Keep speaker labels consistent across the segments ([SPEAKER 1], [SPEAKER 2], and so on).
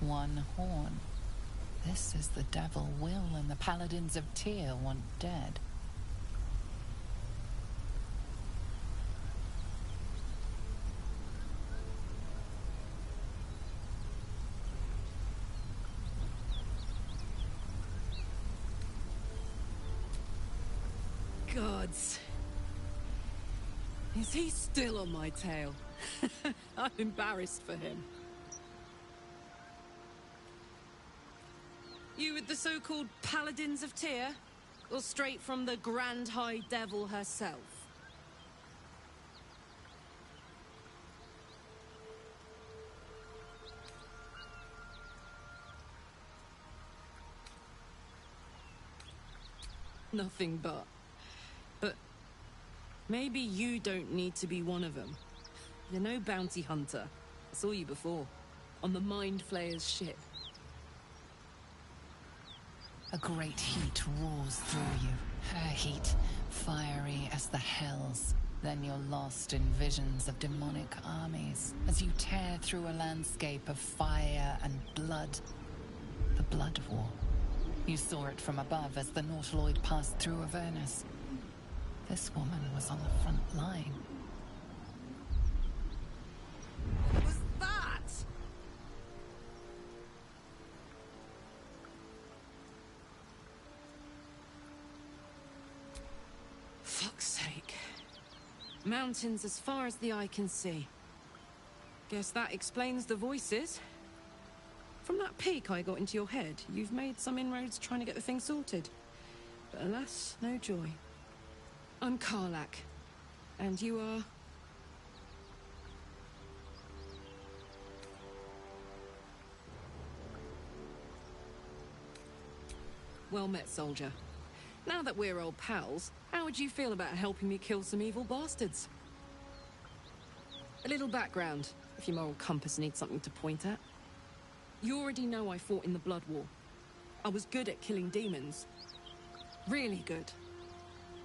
[SPEAKER 1] One horn. This is the devil Will and the paladins of Tyr want dead.
[SPEAKER 2] Gods. Is he still on my tail? I'm embarrassed for him. You with the so-called paladins of Tyr? Or straight from the Grand High Devil herself? Nothing but. But maybe you don't need to be one of them. You're no bounty hunter. I saw you before, on the Mind Flayer's ship.
[SPEAKER 1] A great heat roars through you. Her heat, fiery as the hells. Then you're lost in visions of demonic armies as you tear through a landscape of fire and blood. The Blood War. You saw it from above as the Nautiloid passed through Avernus. This woman was on the front line.
[SPEAKER 2] What was that? Fuck's sake. Mountains as far as the eye can see. Guess that explains the voices. From that peek I got into your head, you've made some inroads trying to get the thing sorted. But alas, no joy. I'm Karlach. And you are... Well met, soldier. Now that we're old pals, how would you feel about helping me kill some evil bastards? A little background, if your moral compass needs something to point at. You already know I fought in the Blood War. I was good at killing demons. Really good.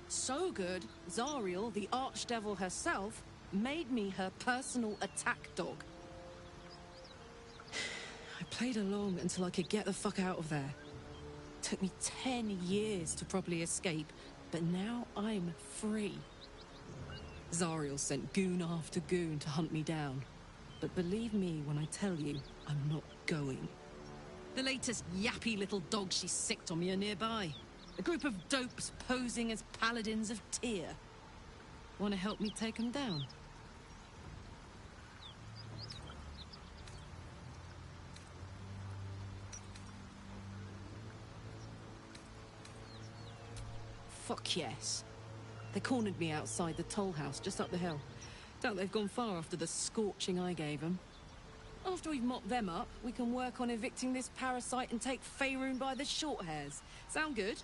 [SPEAKER 2] So good, Zariel, the Archdevil herself, made me her personal attack dog. I played along until I could get the fuck out of there. Took me 10 years to properly escape, but now I'm free. Zariel sent goon after goon to hunt me down. But believe me when I tell you, I'm not going. The latest yappy little dogs she sicked on me are nearby. A group of dopes posing as paladins of Tyr. Want to help me take them down? Fuck yes. They cornered me outside the toll house just up the hill. Doubt they've gone far after the scorching I gave them. After we've mopped them up, we can work on evicting this parasite and take Faerun by the short hairs. Sound good?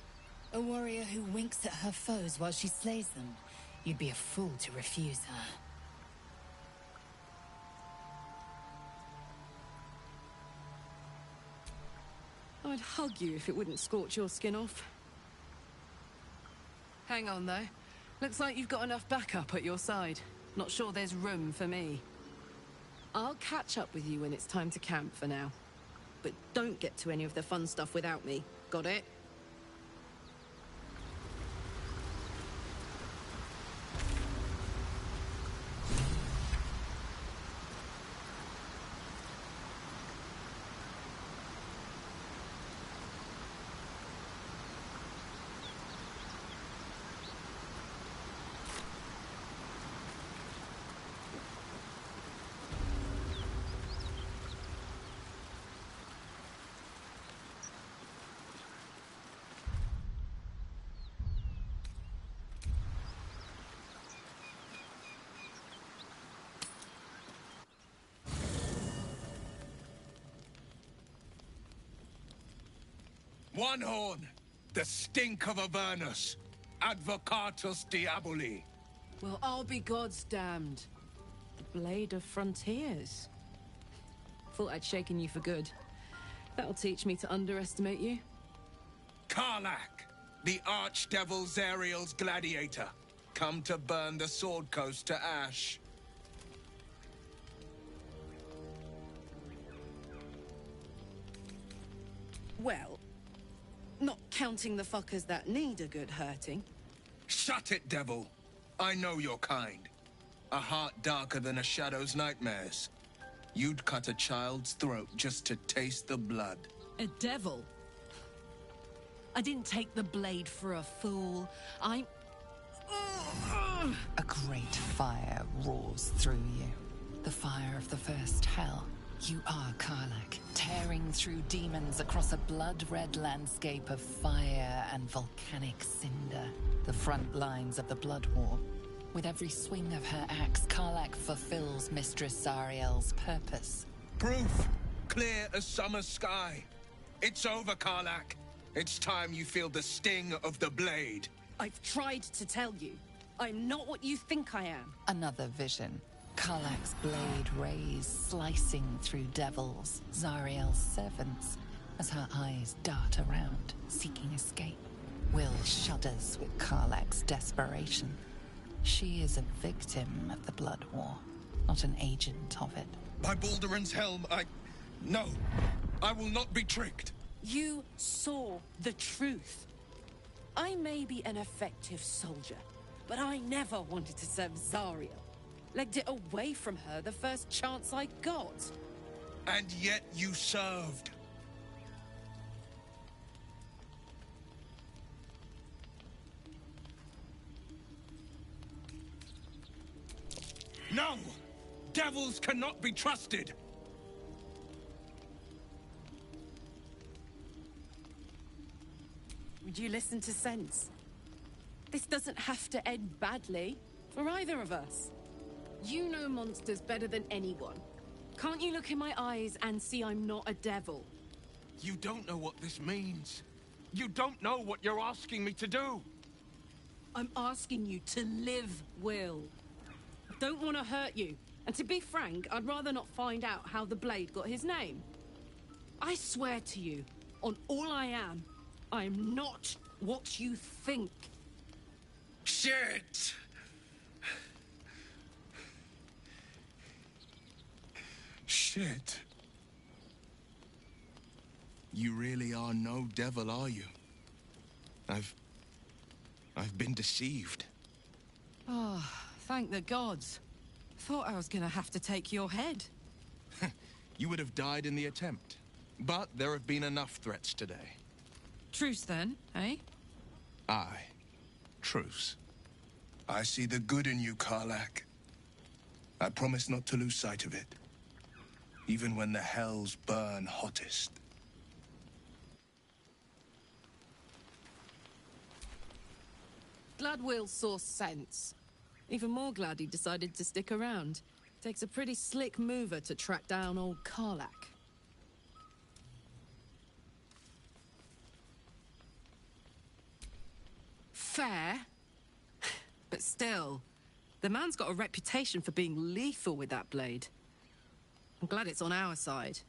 [SPEAKER 3] A warrior who winks at her foes while she slays them. You'd be a fool to refuse her.
[SPEAKER 2] I'd hug you if it wouldn't scorch your skin off. Hang on, though. Looks like you've got enough backup at your side. Not sure there's room for me. I'll catch up with you when it's time to camp for now. But don't get to any of the fun stuff without me. Got it?
[SPEAKER 4] One horn, the stink of Avernus, Advocatus Diaboli.
[SPEAKER 2] Well, I'll be God's damned. The Blade of Frontiers. Thought I'd shaken you for good. That'll teach me to underestimate you.
[SPEAKER 4] Karlach, the Archdevil Zariel's gladiator, come to burn the Sword Coast to ash.
[SPEAKER 2] Well, not counting the fuckers that need a good hurting.
[SPEAKER 4] Shut it, devil. I know your kind. A heart darker than a shadow's nightmares. You'd cut a child's throat just to taste the blood.
[SPEAKER 2] A devil? I didn't take the blade for a fool. I'm...
[SPEAKER 1] A great fire roars through you. The fire of the first hell. You are Karlach, tearing through demons across a blood-red landscape of fire and volcanic cinder. The front lines of the Blood War. With every swing of her axe, Karlach fulfills Mistress Zariel's purpose.
[SPEAKER 4] Proof! Clear as summer sky. It's over, Karlach. It's time you feel the sting of the blade.
[SPEAKER 2] I've tried to tell you. I'm not what you think I am.
[SPEAKER 1] Another vision. Karlach's blade rays slicing through devils, Zariel's servants, as her eyes dart around, seeking escape. Will shudders with Karlach's desperation. She is a victim of the Blood War, not an agent of it.
[SPEAKER 4] By Balduran's helm, No, I will not be tricked.
[SPEAKER 2] You saw the truth. I may be an effective soldier, but I never wanted to serve Zariel. Legged it away from her the first chance I got.
[SPEAKER 4] And yet you served. No! Devils cannot be trusted!
[SPEAKER 2] Would you listen to sense? This doesn't have to end badly for either of us. You know monsters better than anyone. Can't you look in my eyes and see I'm not a devil?
[SPEAKER 4] You don't know what this means. You don't know what you're asking me to do.
[SPEAKER 2] I'm asking you to live, Will. I don't want to hurt you. And to be frank, I'd rather not find out how the blade got his name. I swear to you, on all I am not what you think.
[SPEAKER 4] Shit! Shit. You really are no devil, are you? I've been deceived.
[SPEAKER 2] Oh, thank the gods. Thought I was gonna have to take your head.
[SPEAKER 4] You would have died in the attempt. But there have been enough threats today.
[SPEAKER 2] Truce then, eh?
[SPEAKER 4] Aye. Truce. I see the good in you, Karlach. I promise not to lose sight of it. Even when the hells burn hottest.
[SPEAKER 2] Glad Will saw sense. Even more glad he decided to stick around. Takes a pretty slick mover to track down old Karlach. Fair. But still, the man's got a reputation for being lethal with that blade. I'm glad it's on our side.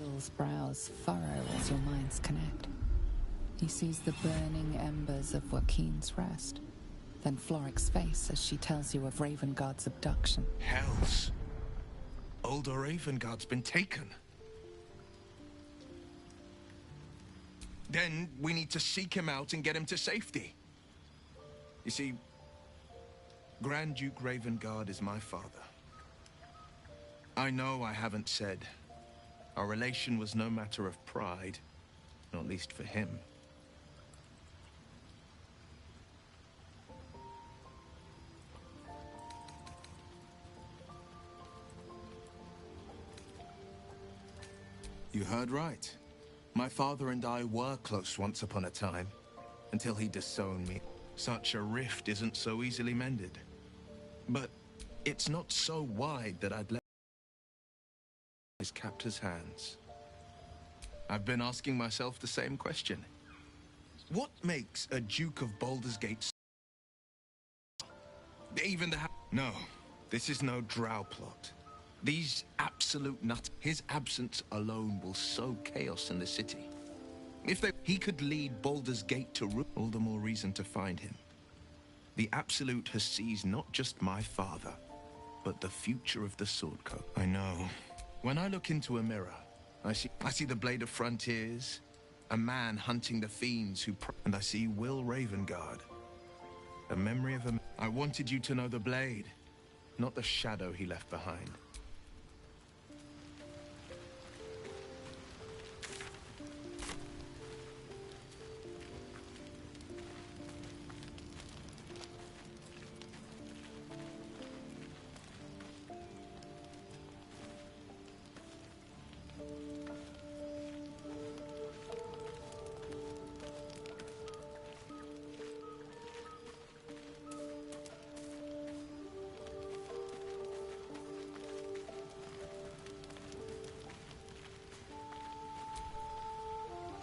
[SPEAKER 1] Will's brows furrow as your minds connect. He sees the burning embers of Joaquin's rest, then Floric's face as she tells you of Ravengard's abduction.
[SPEAKER 4] Hells. Older Ravengard's been taken. Then we need to seek him out and get him to safety. You see, Grand Duke Ravengard is my father. I know I haven't said. Our relation was no matter of pride, not least for him. You heard right. My father and I were close once upon a time, until he disowned me. Such a rift isn't so easily mended. But it's not so wide that I'd let his captor's hands. I've been asking myself the same question. What makes a Duke of Baldur's Gate... Even the... No, This is no drow plot. These absolute nuts. His absence alone will sow chaos in the city. He could lead Baldur's Gate to ruin, all the more reason to find him. The Absolute has seized not just my father, but the future of the Sword Coast. I know. When I look into a mirror, I see the Blade of Frontiers, a man hunting the fiends and I see Will Ravengard. A memory of a... I wanted you to know the Blade, not the shadow he left behind.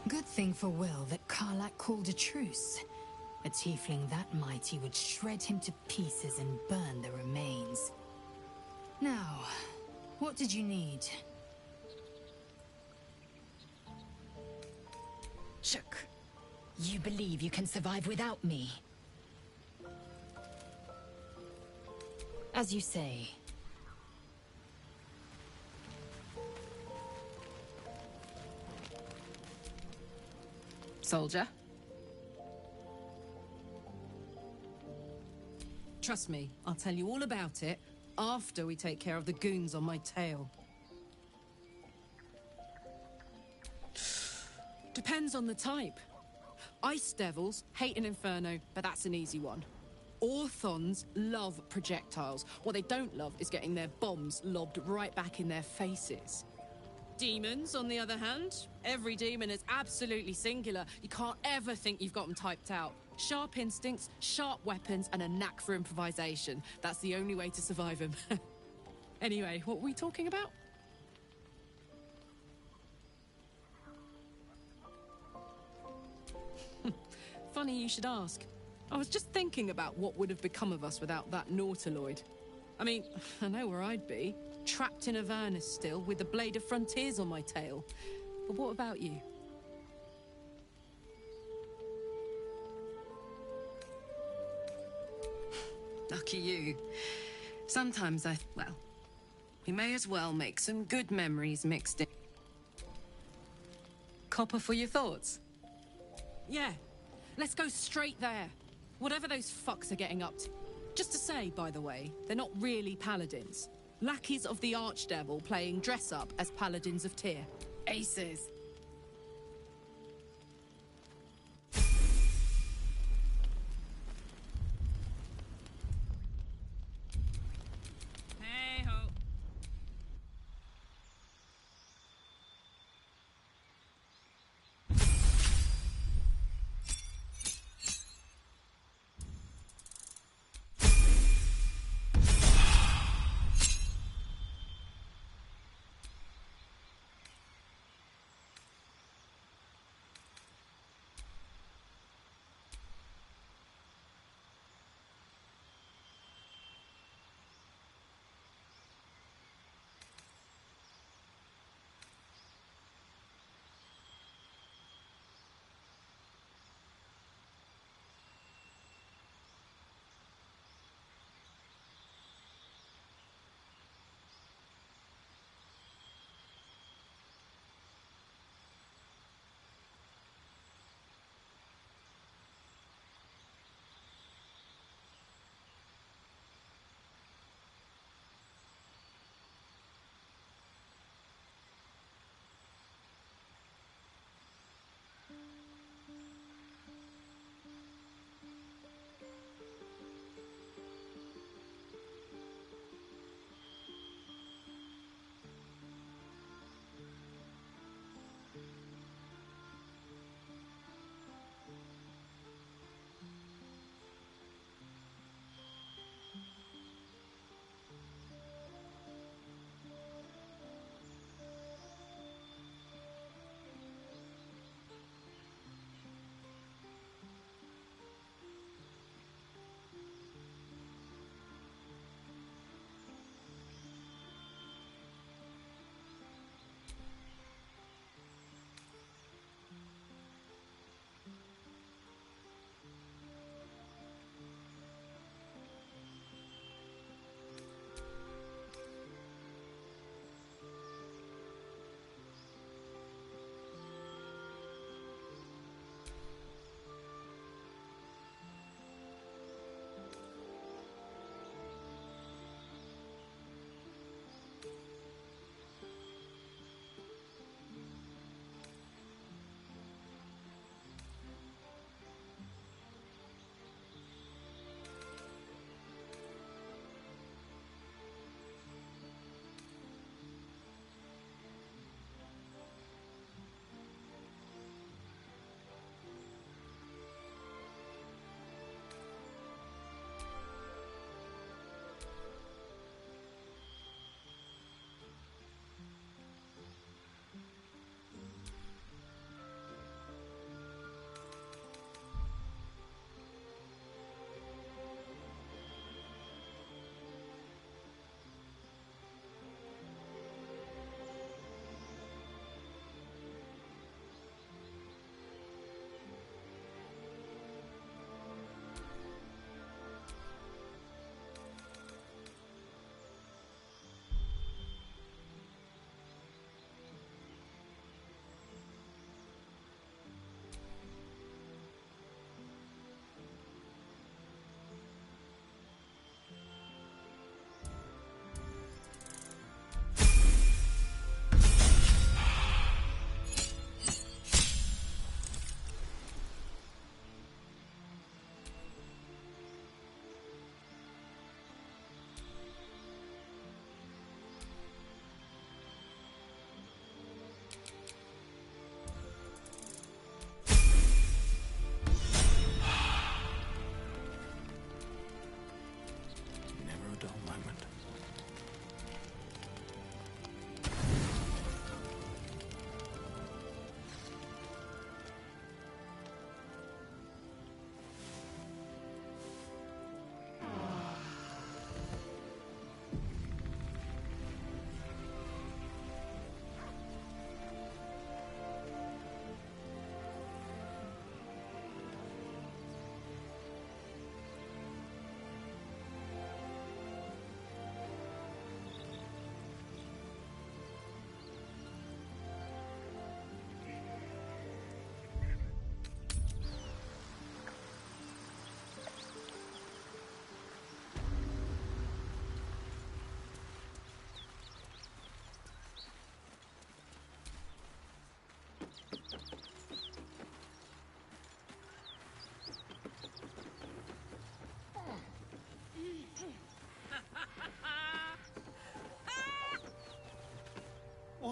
[SPEAKER 3] Good thing for Will that Karlach called a truce. A tiefling that mighty would shred him to pieces and burn the remains. Now, what did you need?
[SPEAKER 5] Shook, you believe you can survive without me?
[SPEAKER 3] As you say.
[SPEAKER 2] Soldier? Trust me, I'll tell you all about it after we take care of the goons on my tail. Depends on the type. Ice devils hate an inferno, but that's an easy one. Orthons love projectiles. What they don't love is getting their bombs lobbed right back in their faces. Demons, on the other hand, every demon is absolutely singular. You can't ever think you've got them typed out. Sharp instincts, sharp weapons, and a knack for improvisation. That's the only way to survive them. Anyway, what were we talking about? Funny you should ask. I was just thinking about what would have become of us without that Nautiloid. I mean, I know where I'd be. Trapped in Avernus still, with the Blade of Frontiers on my tail. But what about you? Lucky you. Sometimes well, we may as well make some good memories mixed in. Copper for your thoughts? Yeah, let's go straight there. Whatever those fucks are getting up to. Just to say, by the way, they're not really paladins. Lackeys of the Archdevil playing dress-up as paladins of Tyr.
[SPEAKER 3] Aces.
[SPEAKER 2] Hey-ho.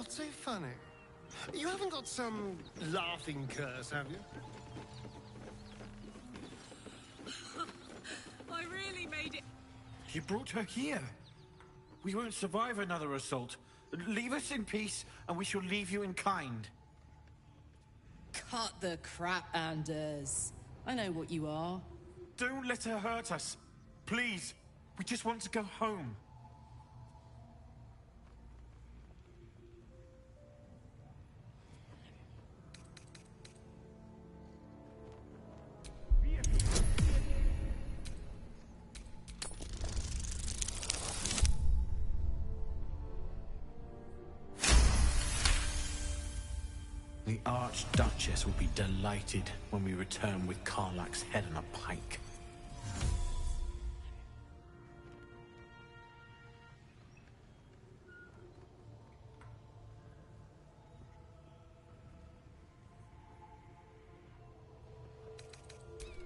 [SPEAKER 6] What's so funny? You haven't got some laughing curse, have you?
[SPEAKER 2] I really made it.
[SPEAKER 7] You brought her here. We won't survive another assault. Leave us in peace, and we shall leave you in kind.
[SPEAKER 2] Cut the crap, Anders. I know what you are.
[SPEAKER 7] Don't let her hurt us. Please. We just want to go home. The Archduchess will be delighted when we return with Karlach's head on a pike.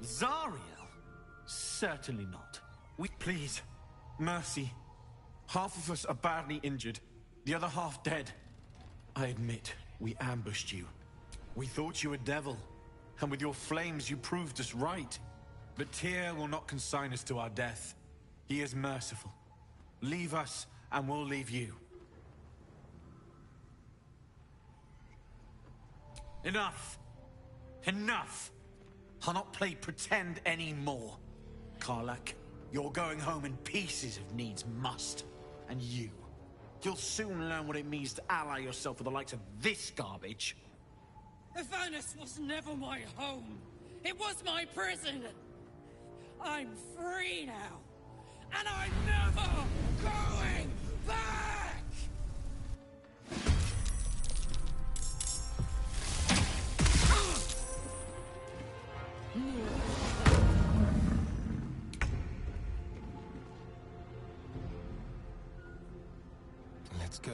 [SPEAKER 7] Zariel? Certainly not. Please. Mercy. Half of us are badly injured, the other half dead. I admit, we ambushed you. We thought you a devil, and with your flames you proved us right. But Tyr will not consign us to our death. He is merciful. Leave us, and we'll leave you. Enough! Enough! I'll not play pretend anymore. Karlach, you're going home in pieces if needs must. And you'll soon learn what it means to ally yourself with the likes of this garbage.
[SPEAKER 2] Avernus was never my home. It was my prison. I'm free now. And I'm never going back!
[SPEAKER 6] Let's go.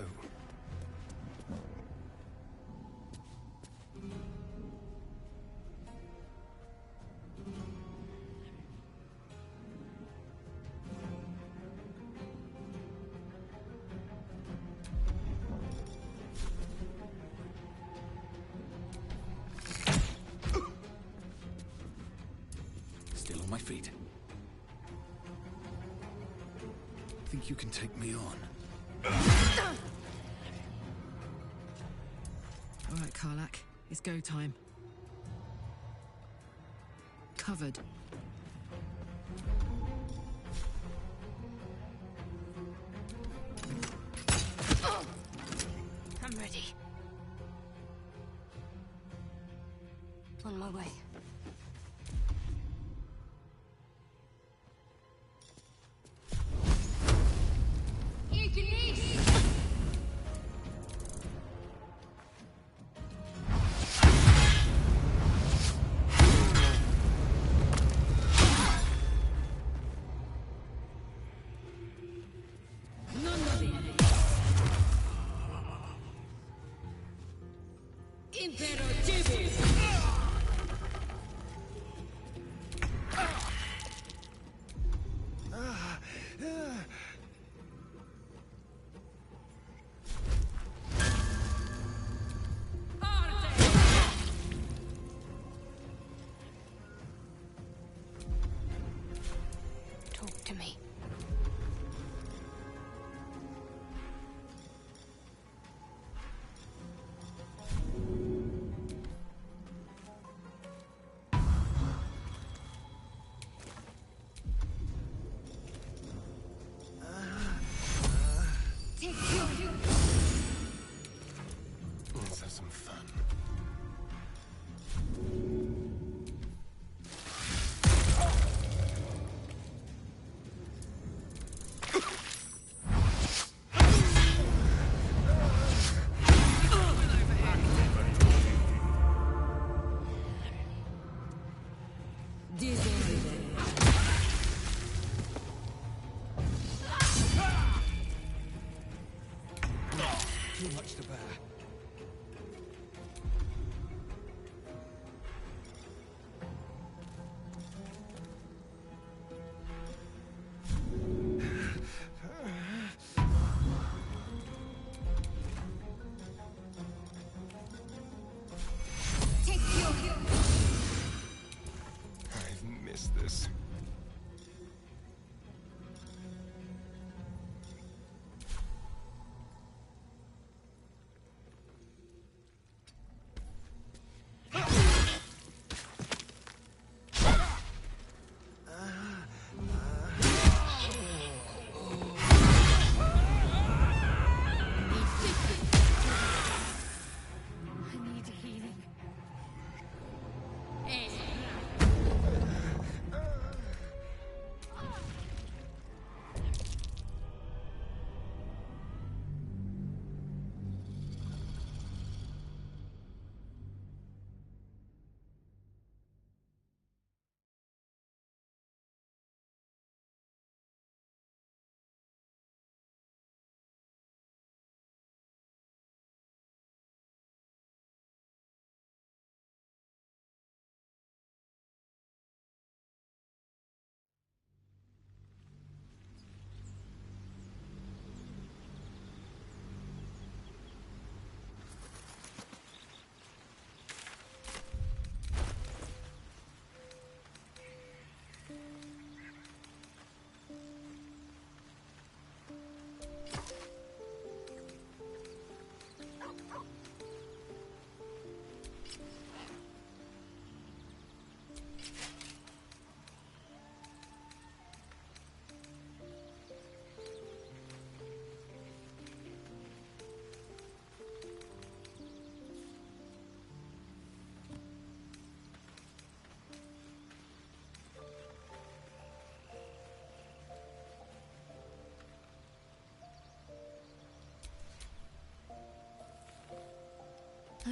[SPEAKER 7] Still on my feet. Think you can take me on?
[SPEAKER 2] All right, Karlach. It's go time. Covered.
[SPEAKER 8] I'm ready. On my way.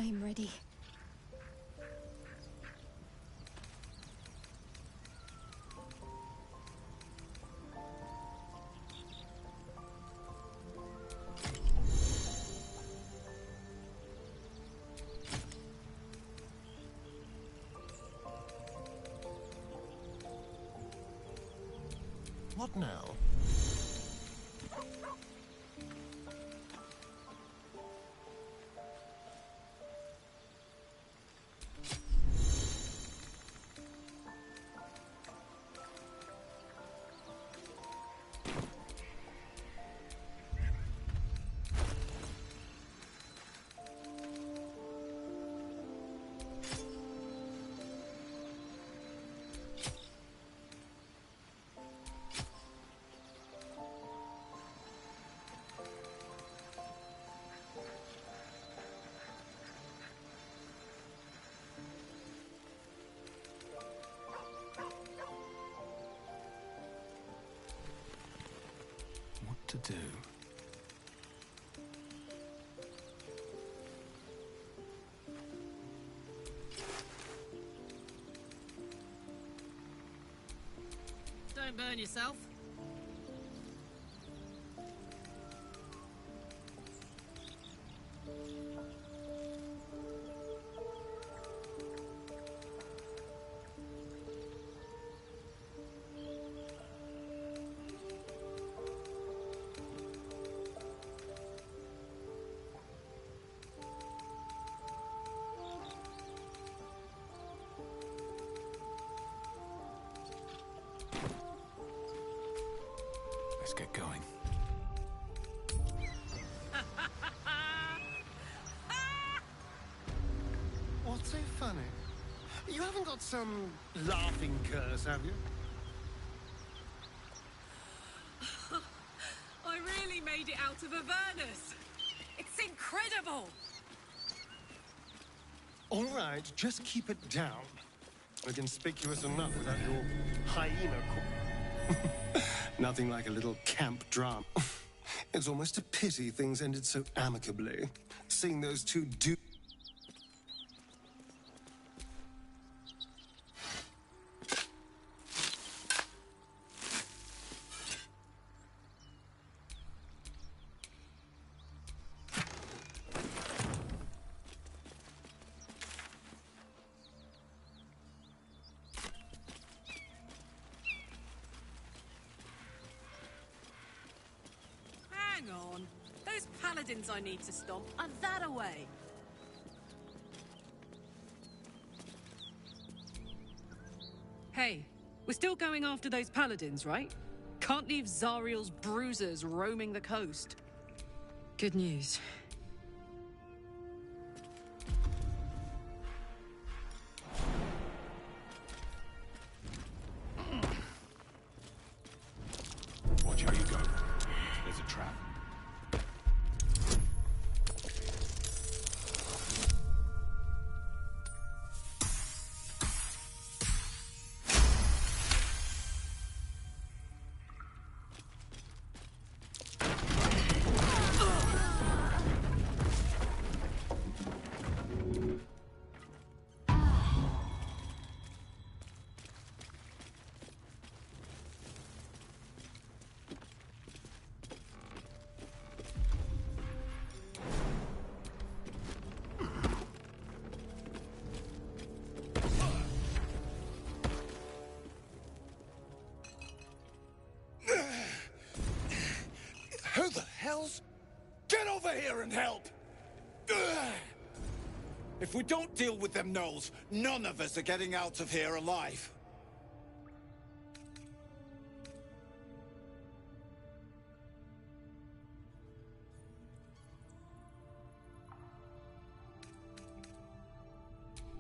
[SPEAKER 8] I'm ready.
[SPEAKER 6] What now?
[SPEAKER 4] To do.
[SPEAKER 2] Don't burn yourself.
[SPEAKER 4] Let's get going.
[SPEAKER 6] What's so funny? You haven't got some laughing curse, have you?
[SPEAKER 2] I really made it out of Avernus. It's incredible.
[SPEAKER 6] All right, just keep it down. We're conspicuous enough without your hyena Nothing like a little camp drama. It's almost a pity things ended so amicably. Seeing those two
[SPEAKER 2] Hang on. Those paladins I need to stomp are that away. Hey, we're still going after those paladins, right? Can't leave Zariel's bruisers roaming the coast. Good news.
[SPEAKER 9] Watch how you go. There's a trap.
[SPEAKER 10] Who the hell's... Get over here and help! If we don't deal with them gnolls, none of us are getting out of here alive.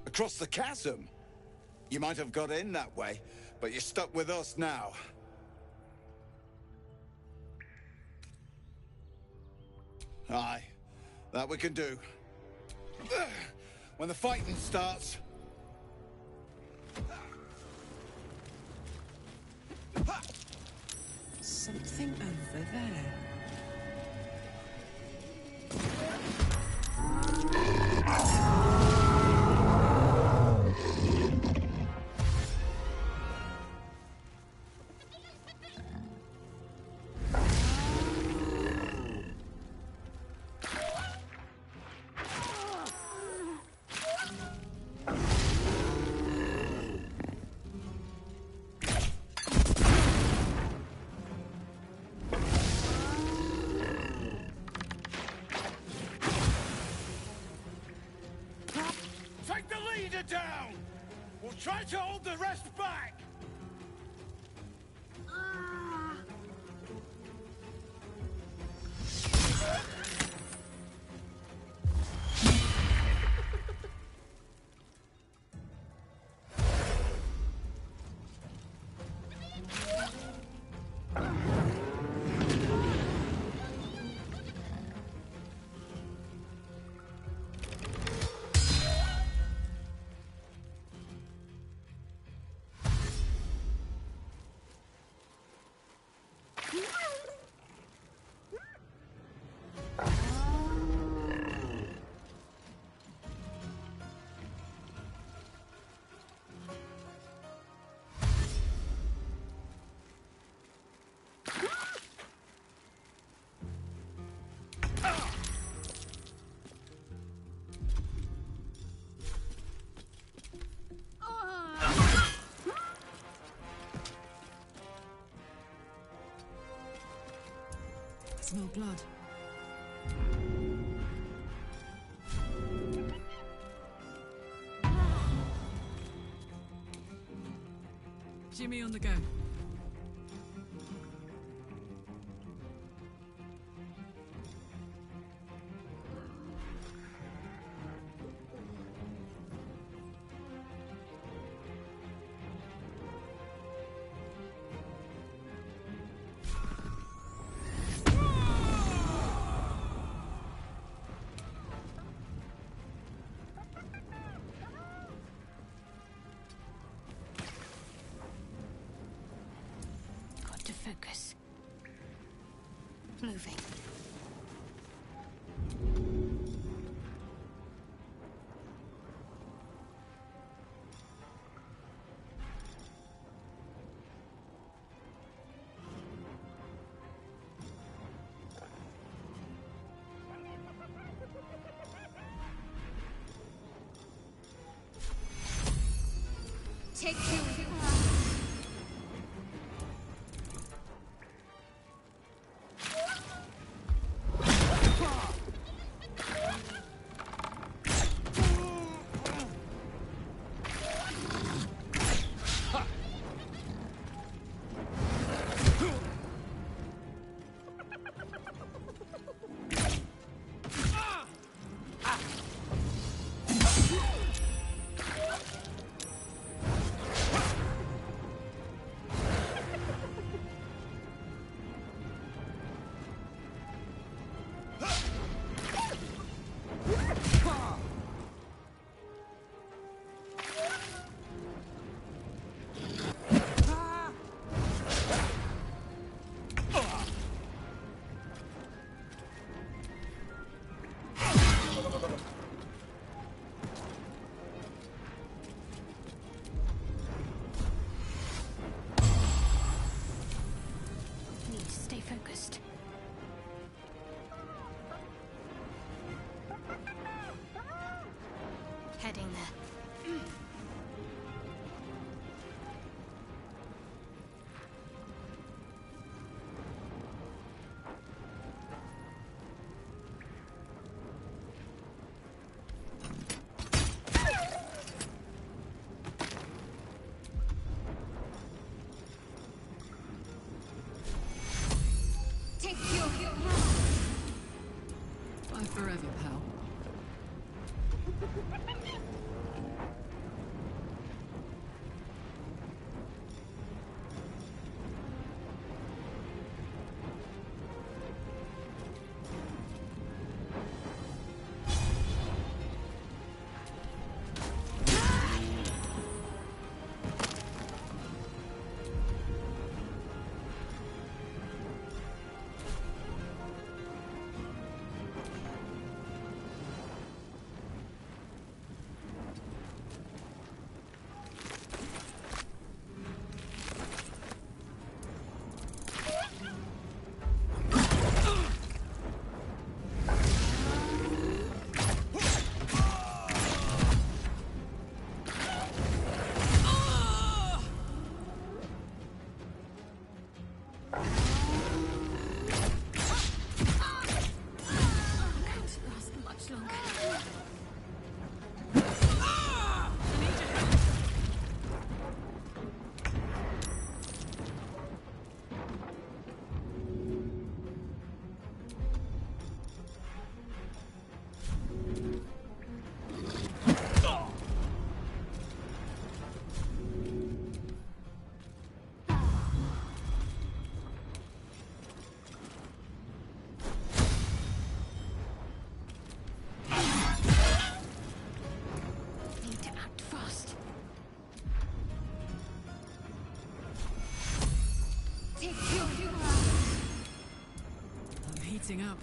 [SPEAKER 10] Across the chasm? You might have got in that way, but you're stuck with us now. Aye, that we can do. When the fighting starts...
[SPEAKER 2] Something over there.
[SPEAKER 10] We'll try to hold the rest back!
[SPEAKER 2] Smell blood. Jimmy on the go.
[SPEAKER 8] Focus. Moving. Take two.
[SPEAKER 2] heating up.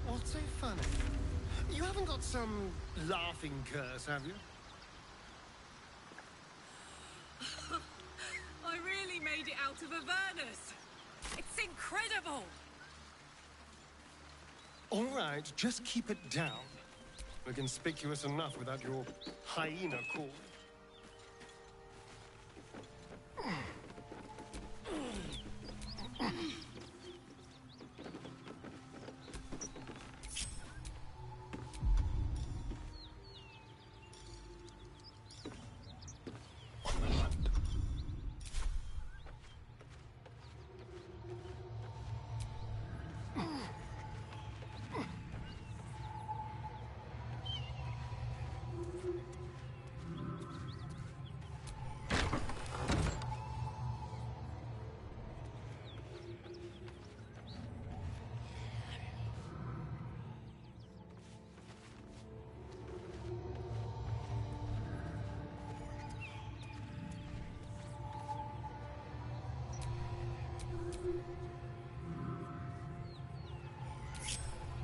[SPEAKER 6] What's so funny? You haven't got some laughing curse, have you?
[SPEAKER 2] I really made it out of Avernus. It's incredible.
[SPEAKER 6] All right, just keep it down. We're conspicuous enough without your hyena call.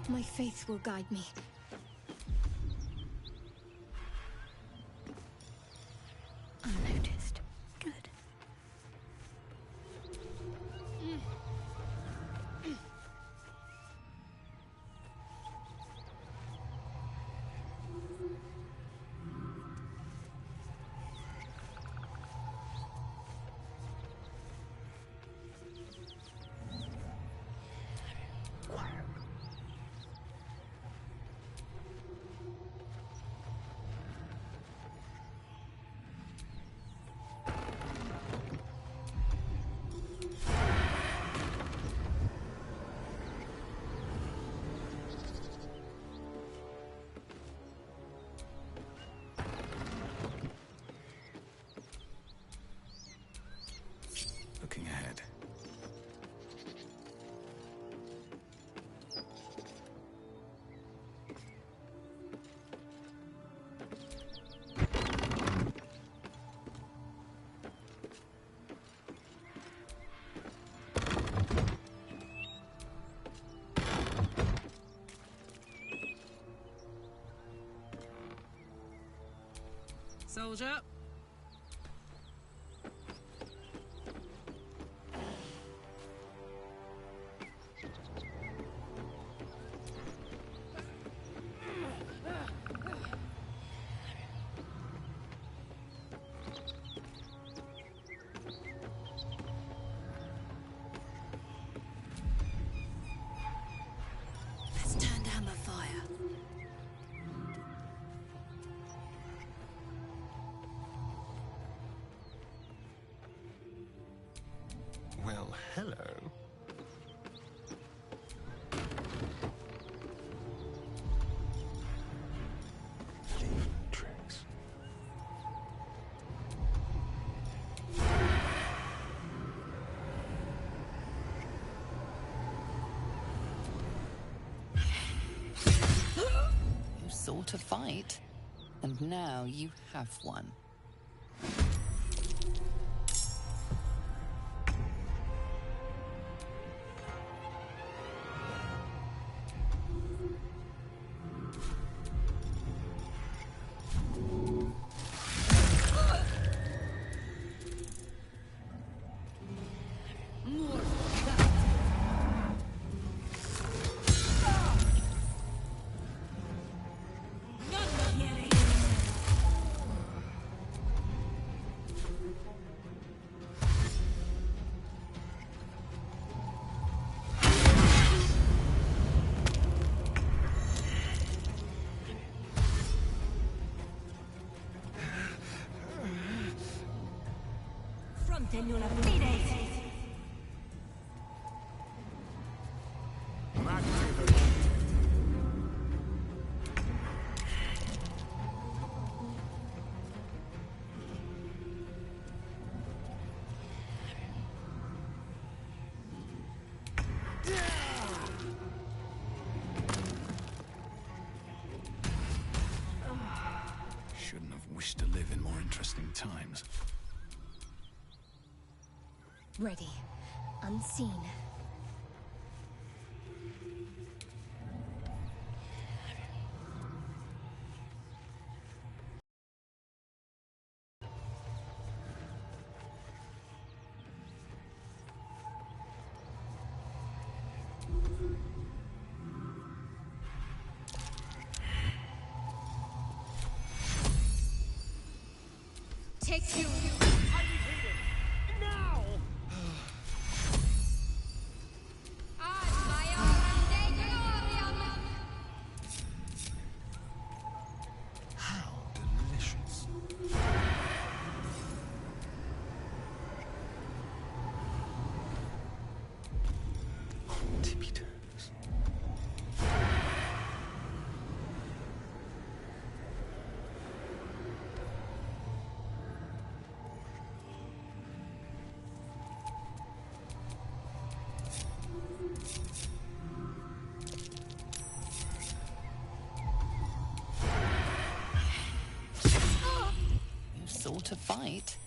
[SPEAKER 8] My faith will guide me. Unnoticed. Good.
[SPEAKER 9] Looking ahead.
[SPEAKER 2] Soldier.
[SPEAKER 8] Let's turn down the fire.
[SPEAKER 6] Well, hello.
[SPEAKER 9] Tricks.
[SPEAKER 1] You sought a fight, and now you have one.
[SPEAKER 9] Shouldn't have wished to live in more interesting times.
[SPEAKER 8] Ready. Unseen. Take you.
[SPEAKER 1] Sort of fight.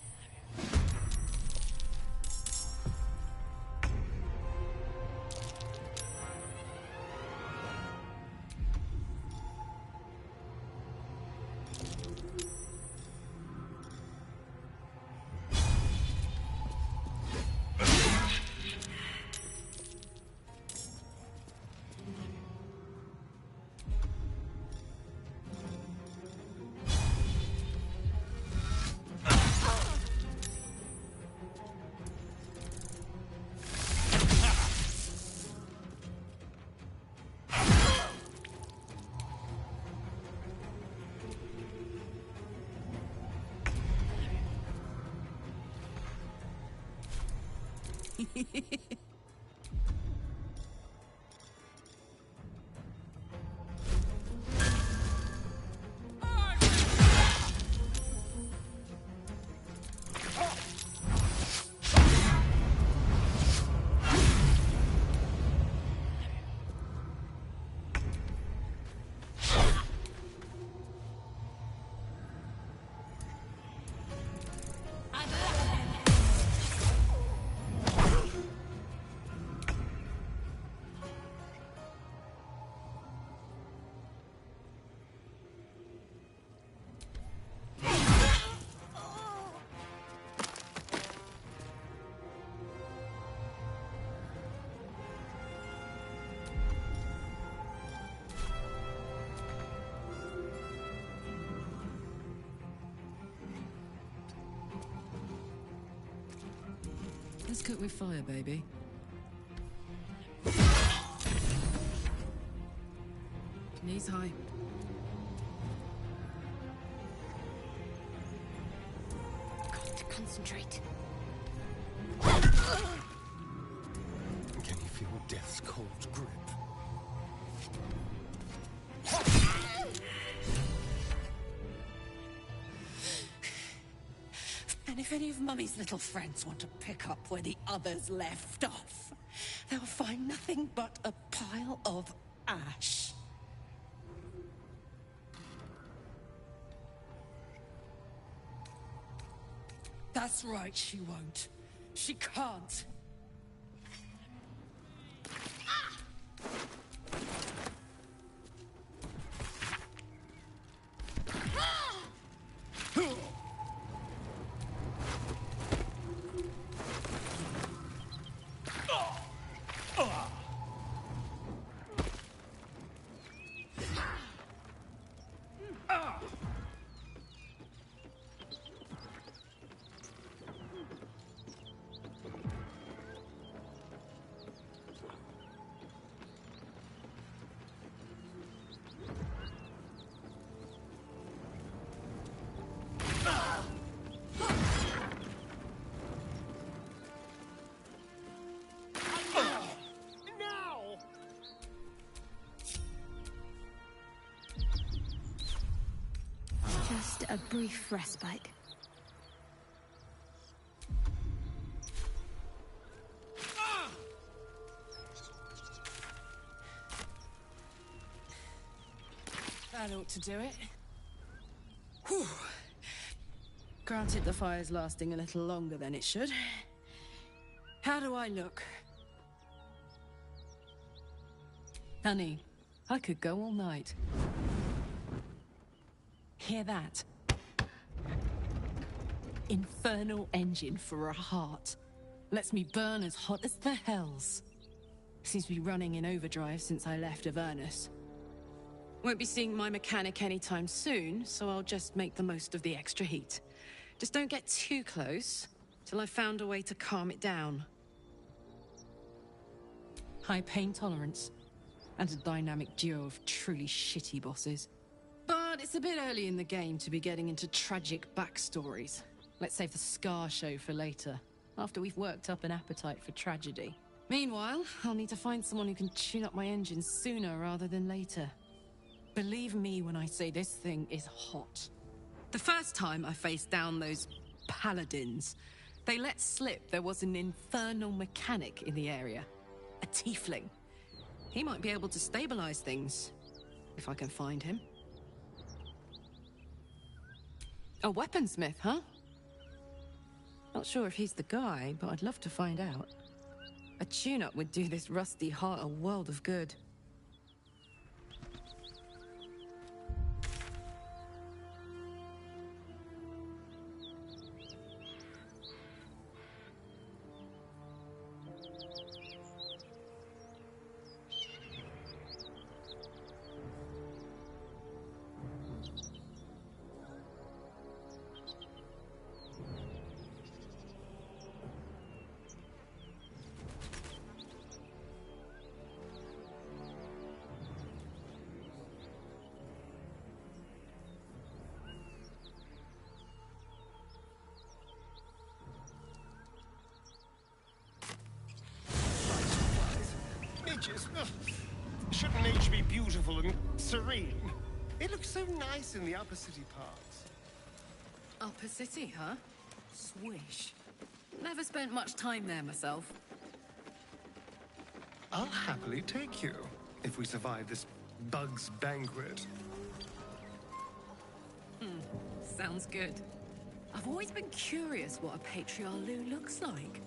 [SPEAKER 2] Let's cook with fire, baby. Knees high.
[SPEAKER 8] Got to concentrate.
[SPEAKER 6] Can you feel death's cold grip?
[SPEAKER 11] And if any of Mummy's little friends want to pick up where the others left off, they'll find nothing but a pile of ash. That's right, she won't. She can't.
[SPEAKER 8] Just a brief respite.
[SPEAKER 2] That ought to do it. Whew. Granted, the fire's lasting a little longer than it should. How do I look? Honey, I could go all night. Hear that? Infernal engine for a heart. Lets me burn as hot as the hells. Seems to be running in overdrive since I left Avernus. Won't be seeing my mechanic anytime soon, so I'll just make the most of the extra heat. Just don't get too close, till I've found a way to calm it down. High pain tolerance, and a dynamic duo of truly shitty bosses. But it's a bit early in the game to be getting into tragic backstories. Let's save the Scar show for later, after we've worked up an appetite for tragedy. Meanwhile, I'll need to find someone who can tune up my engine sooner rather than later. Believe me when I say this thing is hot. The first time I faced down those paladins, they let slip there was an infernal mechanic in the area. A tiefling. He might be able to stabilize things, if I can find him. A weaponsmith, huh? Not sure if he's the guy, but I'd love to find out. A tune-up would do this rusty heart a world of good.
[SPEAKER 6] Shouldn't age be beautiful and serene? It looks so nice in the upper city parts.
[SPEAKER 2] Upper City, huh? Swish. Never spent much time there myself.
[SPEAKER 6] I'll happily take you, if we survive this bug's banquet.
[SPEAKER 2] Sounds good. I've always been curious what a Patriarch looks like.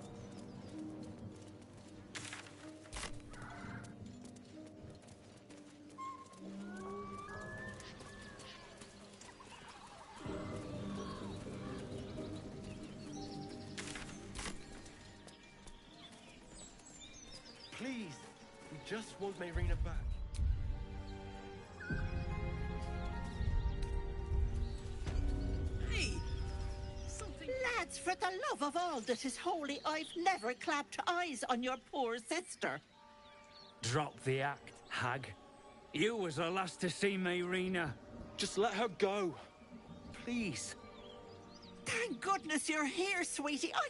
[SPEAKER 7] Please, we just want Mayrina back.
[SPEAKER 11] Hey! Something... Lads, for the love of all that is holy, I've never clapped eyes on your poor sister.
[SPEAKER 12] Drop the act, hag. You was the last to see Mayrina.
[SPEAKER 7] Just let her go. Please.
[SPEAKER 11] Thank goodness you're here, sweetie. I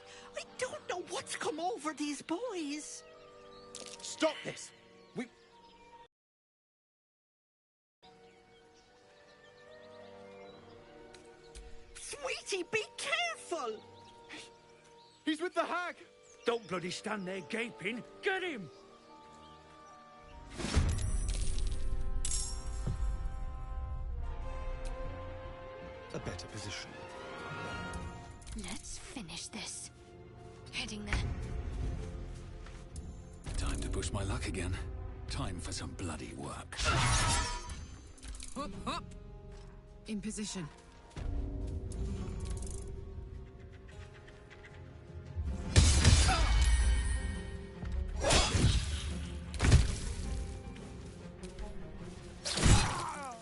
[SPEAKER 11] don't know what's come over these boys.
[SPEAKER 7] Stop this!
[SPEAKER 11] Sweetie, be careful!
[SPEAKER 7] He's with the hag!
[SPEAKER 12] Don't bloody stand there gaping. Get him!
[SPEAKER 6] A better position.
[SPEAKER 8] Let's finish this. Heading there.
[SPEAKER 9] Time to push my luck again. Time for some bloody work.
[SPEAKER 2] Hop, hop! In position.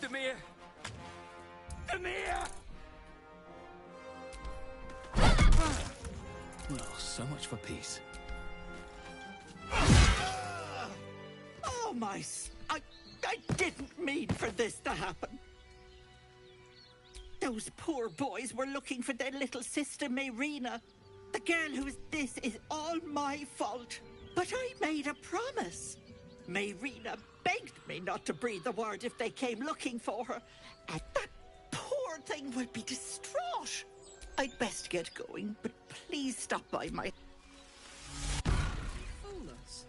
[SPEAKER 12] Demir! Demir!
[SPEAKER 9] Well, so much for peace.
[SPEAKER 11] Oh, I didn't mean for this to happen. Those poor boys were looking for their little sister, Mayrina. The girl who's this is all my fault. But I made a promise. Mayrina begged me not to breathe a word if they came looking for her. And that poor thing will be distraught. I'd best get going, but please stop by my...
[SPEAKER 2] Fool us.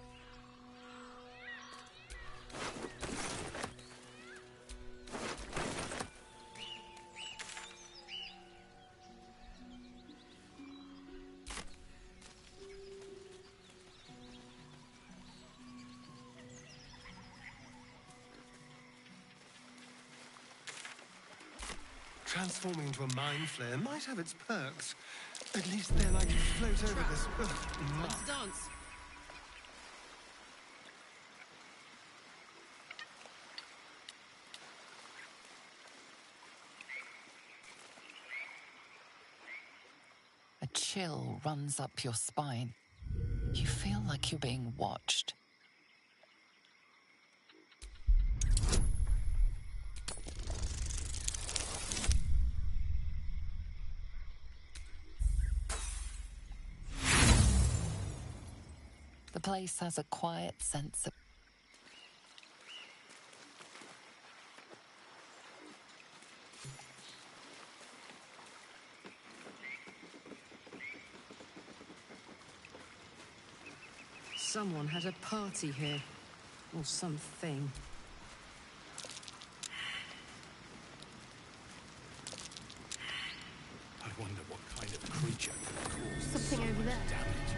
[SPEAKER 6] Transforming into a mind flare might have its perks. At least then I can float over this muck.
[SPEAKER 2] Let's dance.
[SPEAKER 1] A chill runs up your spine. You feel like you're being watched. The place has a quiet sense of...
[SPEAKER 2] Someone had a party here. Or something.
[SPEAKER 9] I wonder what kind of creature could cause
[SPEAKER 8] Something over there.
[SPEAKER 9] damage.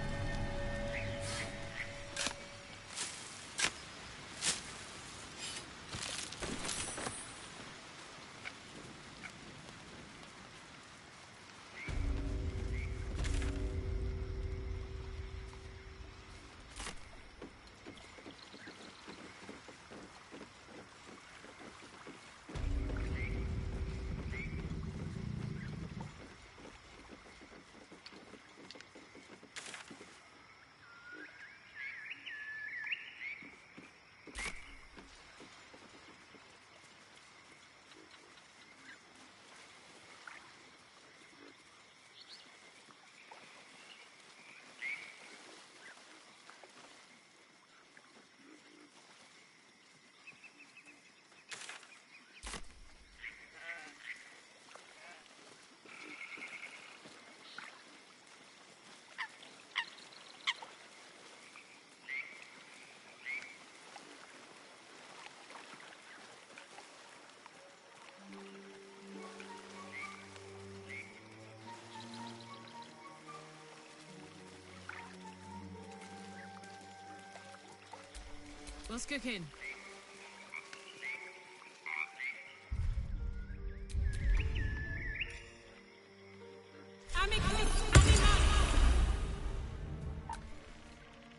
[SPEAKER 2] What's cooking?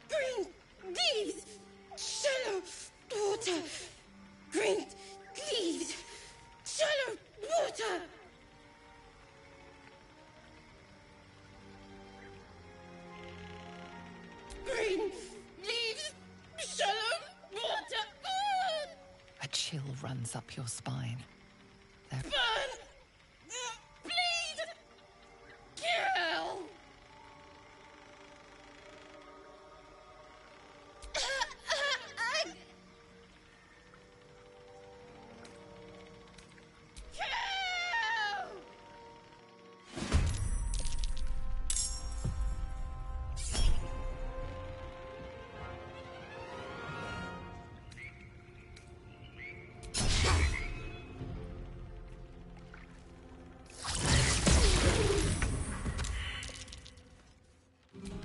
[SPEAKER 13] Green leaves, shallow water. Green leaves, shallow water. Green leaves, shallow water.
[SPEAKER 1] A chill runs up your spine. There...
[SPEAKER 13] Burn! Bleed! Kill!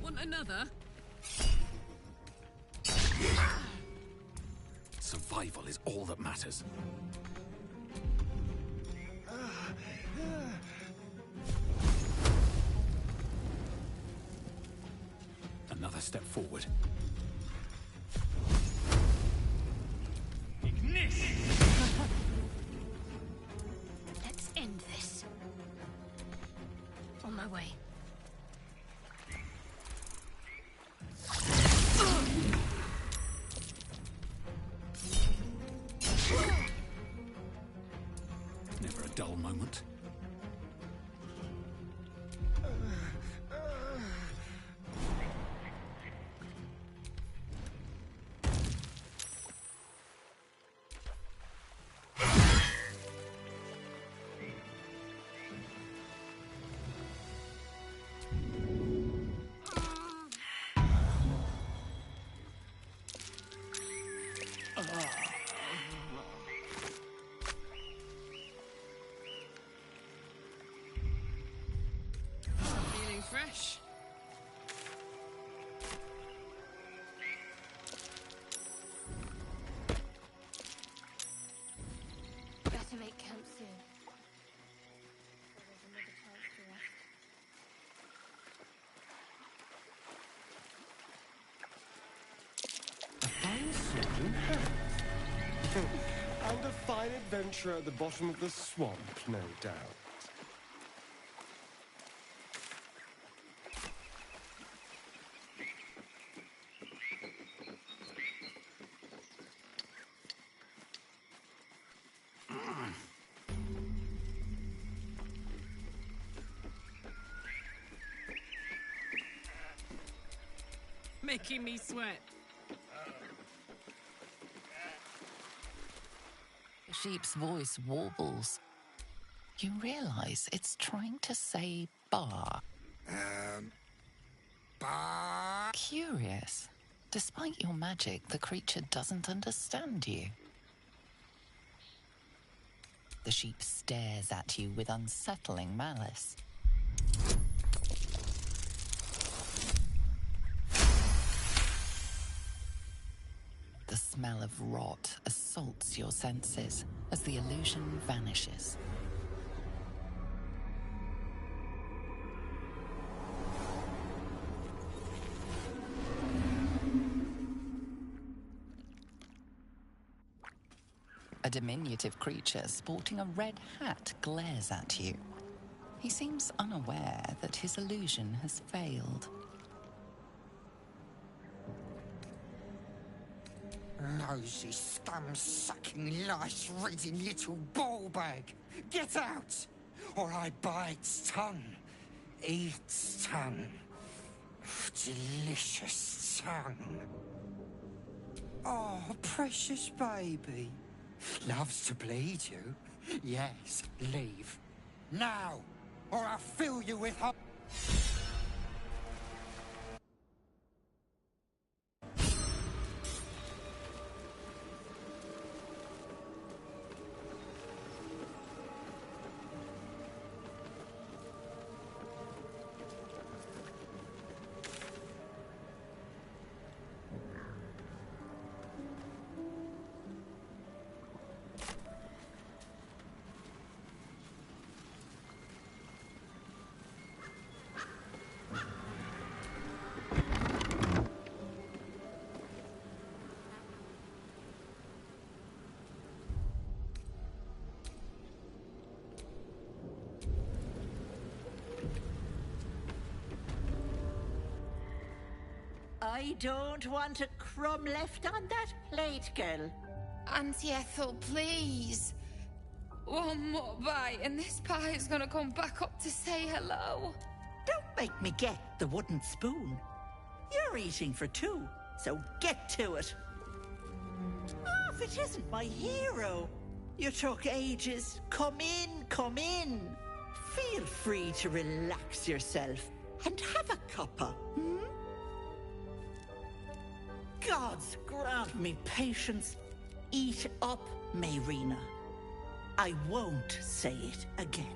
[SPEAKER 2] Want another?
[SPEAKER 9] Survival is all that matters. Another step forward.
[SPEAKER 8] Let's end this. On my way.
[SPEAKER 9] Never a dull moment.
[SPEAKER 3] fresh.
[SPEAKER 8] Better make camp soon. So there's another chance to rest.
[SPEAKER 6] And a fine adventure at the bottom of the swamp, no doubt.
[SPEAKER 2] Making me sweat.
[SPEAKER 1] The sheep's voice warbles. You realize it's trying to say bar.
[SPEAKER 10] Bar.
[SPEAKER 1] Curious. Despite your magic, the creature doesn't understand you. The sheep stares at you with unsettling malice. The smell of rot assaults your senses as the illusion vanishes. A diminutive creature sporting a red hat glares at you. He seems unaware that his illusion has failed.
[SPEAKER 10] Nosy, scum-sucking, lice-reading little ball bag. Get out, or I bite its tongue. Eat its tongue. Delicious tongue. Oh, precious baby. Loves to bleed you. Yes, leave. Now, or I'll fill you with hot...
[SPEAKER 11] I don't want a crumb left on that plate, girl.
[SPEAKER 13] Auntie Ethel, please. One more bite and this pie is gonna come back up to say hello.
[SPEAKER 11] Don't make me get the wooden spoon. You're eating for two, so get to it. Oh, if it isn't my hero. You took ages. Come in, come in. Feel free to relax yourself and have a cuppa, hmm? Gods grant me patience. Eat up, Mayrina. I won't say it again.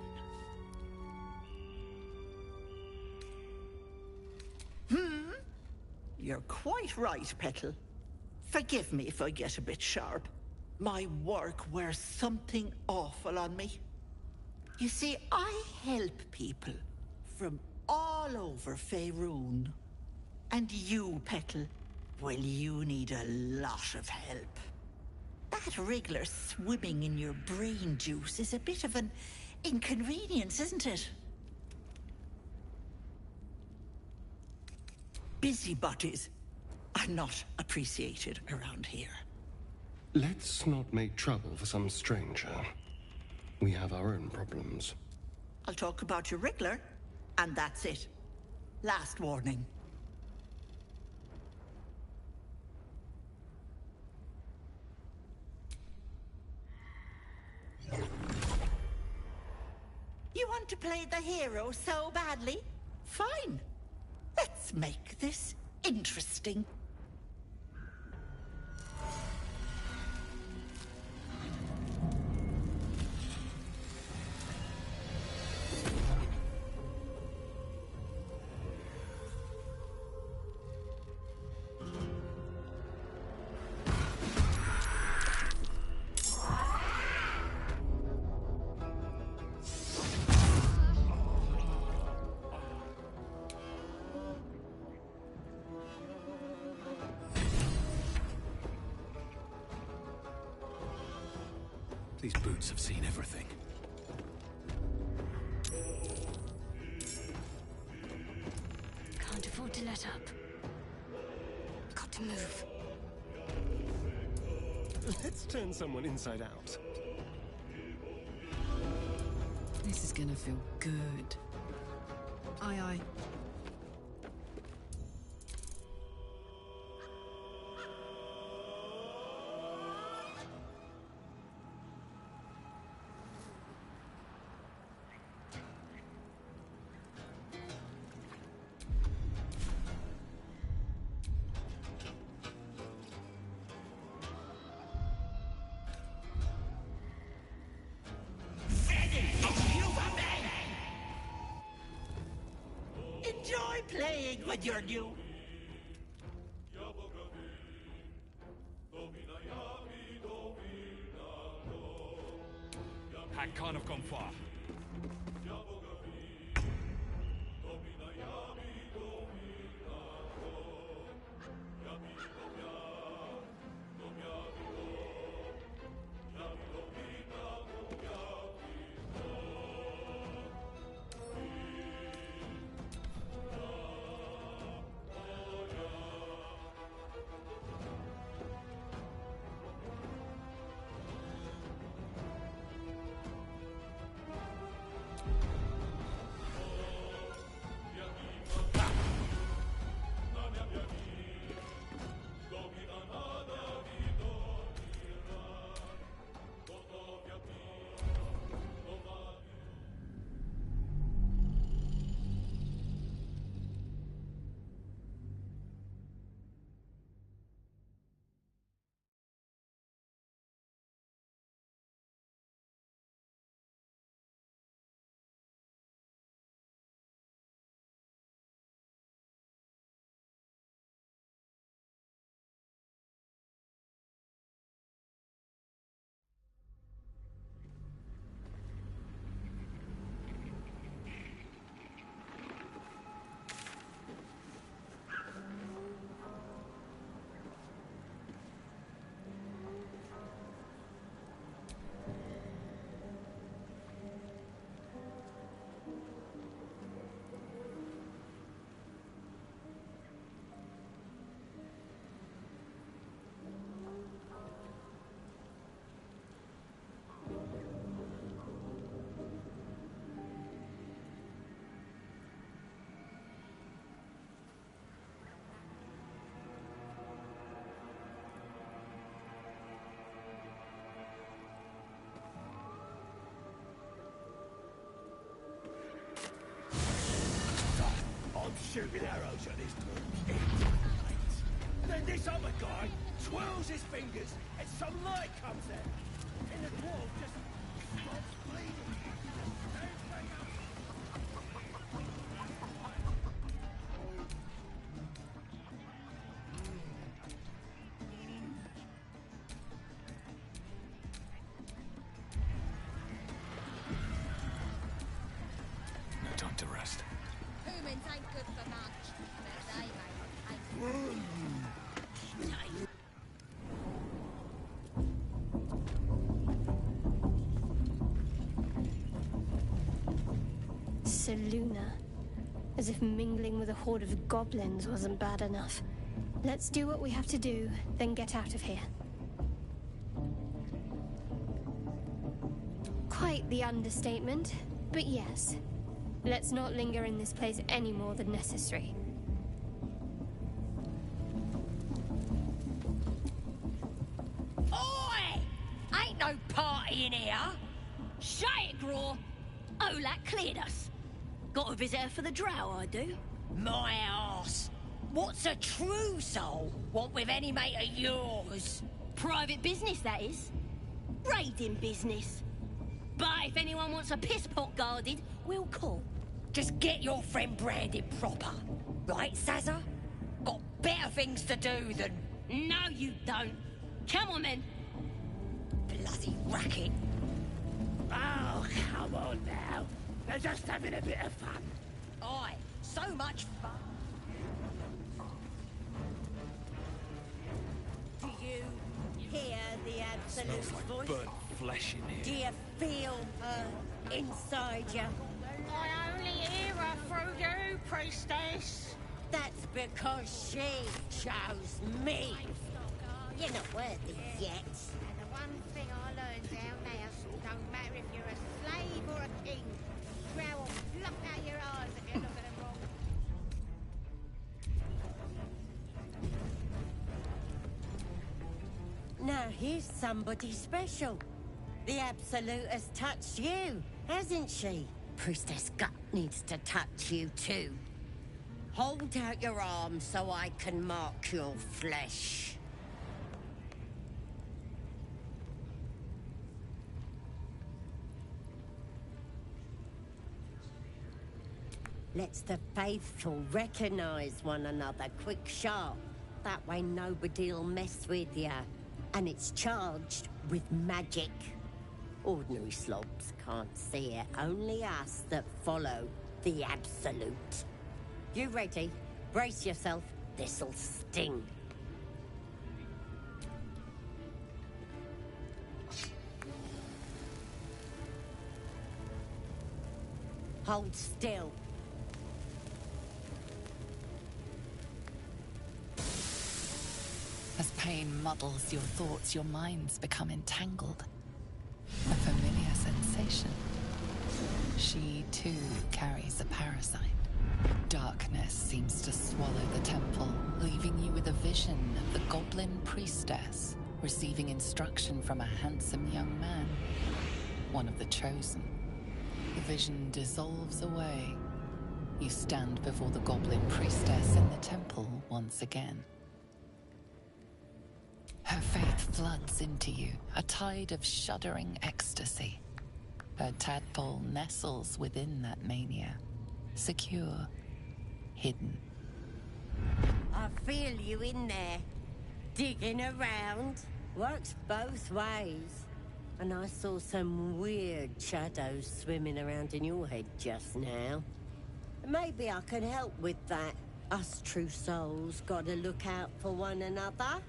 [SPEAKER 11] You're quite right, Petal. Forgive me if I get a bit sharp. My work wears something awful on me. You see, I help people from all over Faerun. And you, Petal, well, you need a lot of help. That wriggler swimming in your brain juice is a bit of an inconvenience, isn't it? Busybodies are not appreciated around here.
[SPEAKER 6] Let's not make trouble for some stranger. We have our own problems.
[SPEAKER 11] I'll talk about your wriggler, and that's it. Last warning. You want to play the hero so badly? Fine. Let's make this interesting.
[SPEAKER 9] These boots have seen everything.
[SPEAKER 8] Can't afford to let up. Got to move.
[SPEAKER 6] Let's turn someone inside out.
[SPEAKER 2] This is gonna feel good. Aye, aye.
[SPEAKER 11] Enjoy playing with your new...
[SPEAKER 9] Hag can't have gone far.
[SPEAKER 14] Shooting arrows at this boot. Then this other guy twirls his fingers and some light comes out. And the dwarf just stops bleeding.
[SPEAKER 9] No time to rest.
[SPEAKER 8] Humans ain't good for much. But they ain't. Seluna. As if mingling with a horde of goblins wasn't bad enough. Let's do what we have to do, then get out of here. Quite the understatement, but yes. Let's not linger in this place any more than necessary.
[SPEAKER 5] Oi! Ain't no party in here! Shut it, Graw! Olak cleared us. Got a visitor for the drow, I do. My arse! What's a true soul want with any mate of yours? Private business, that is. Raiding business. But if anyone wants a piss pot guarded, we'll call. Just get your friend branded proper. Right, Sazza? Got better things to do than... No, you don't. Come on, then. Bloody racket.
[SPEAKER 14] Oh, come on now. They're just having a bit of fun.
[SPEAKER 5] Aye, so much fun.
[SPEAKER 11] To you,
[SPEAKER 15] hear the Absolute's
[SPEAKER 7] Smells like
[SPEAKER 15] voice?
[SPEAKER 7] burnt flesh in here.
[SPEAKER 15] Do you feel her inside you?
[SPEAKER 5] I only hear her through you, priestess.
[SPEAKER 15] That's because she chose me. You're not worthy yet.
[SPEAKER 16] And the one thing I learned down there, don't matter if you're a slave or a king, Drow will pluck out your eyes if you look at them wrong.
[SPEAKER 15] Now here's somebody special. The Absolute has touched you, hasn't she? Priestess Gut needs to touch you too. Hold out your arm so I can mark your flesh. Lets the faithful recognize one another quick sharp. That way nobody'll mess with ya. And it's charged with magic. Ordinary slobs can't see it, only us that follow the Absolute. You ready? Brace yourself, this'll sting. Hold still.
[SPEAKER 1] As pain muddles your thoughts, your minds become entangled. A familiar sensation. She, too, carries a parasite. Darkness seems to swallow the temple, leaving you with a vision of the goblin priestess receiving instruction from a handsome young man, one of the chosen. The vision dissolves away. You stand before the goblin priestess in the temple once again. Her faith floods into you, a tide of shuddering ecstasy. Her tadpole nestles within that mania, secure, hidden.
[SPEAKER 15] I feel you in there, digging around. Works both ways. And I saw some weird shadows swimming around in your head just now. Maybe I can help with that. Us true souls gotta look out for one another.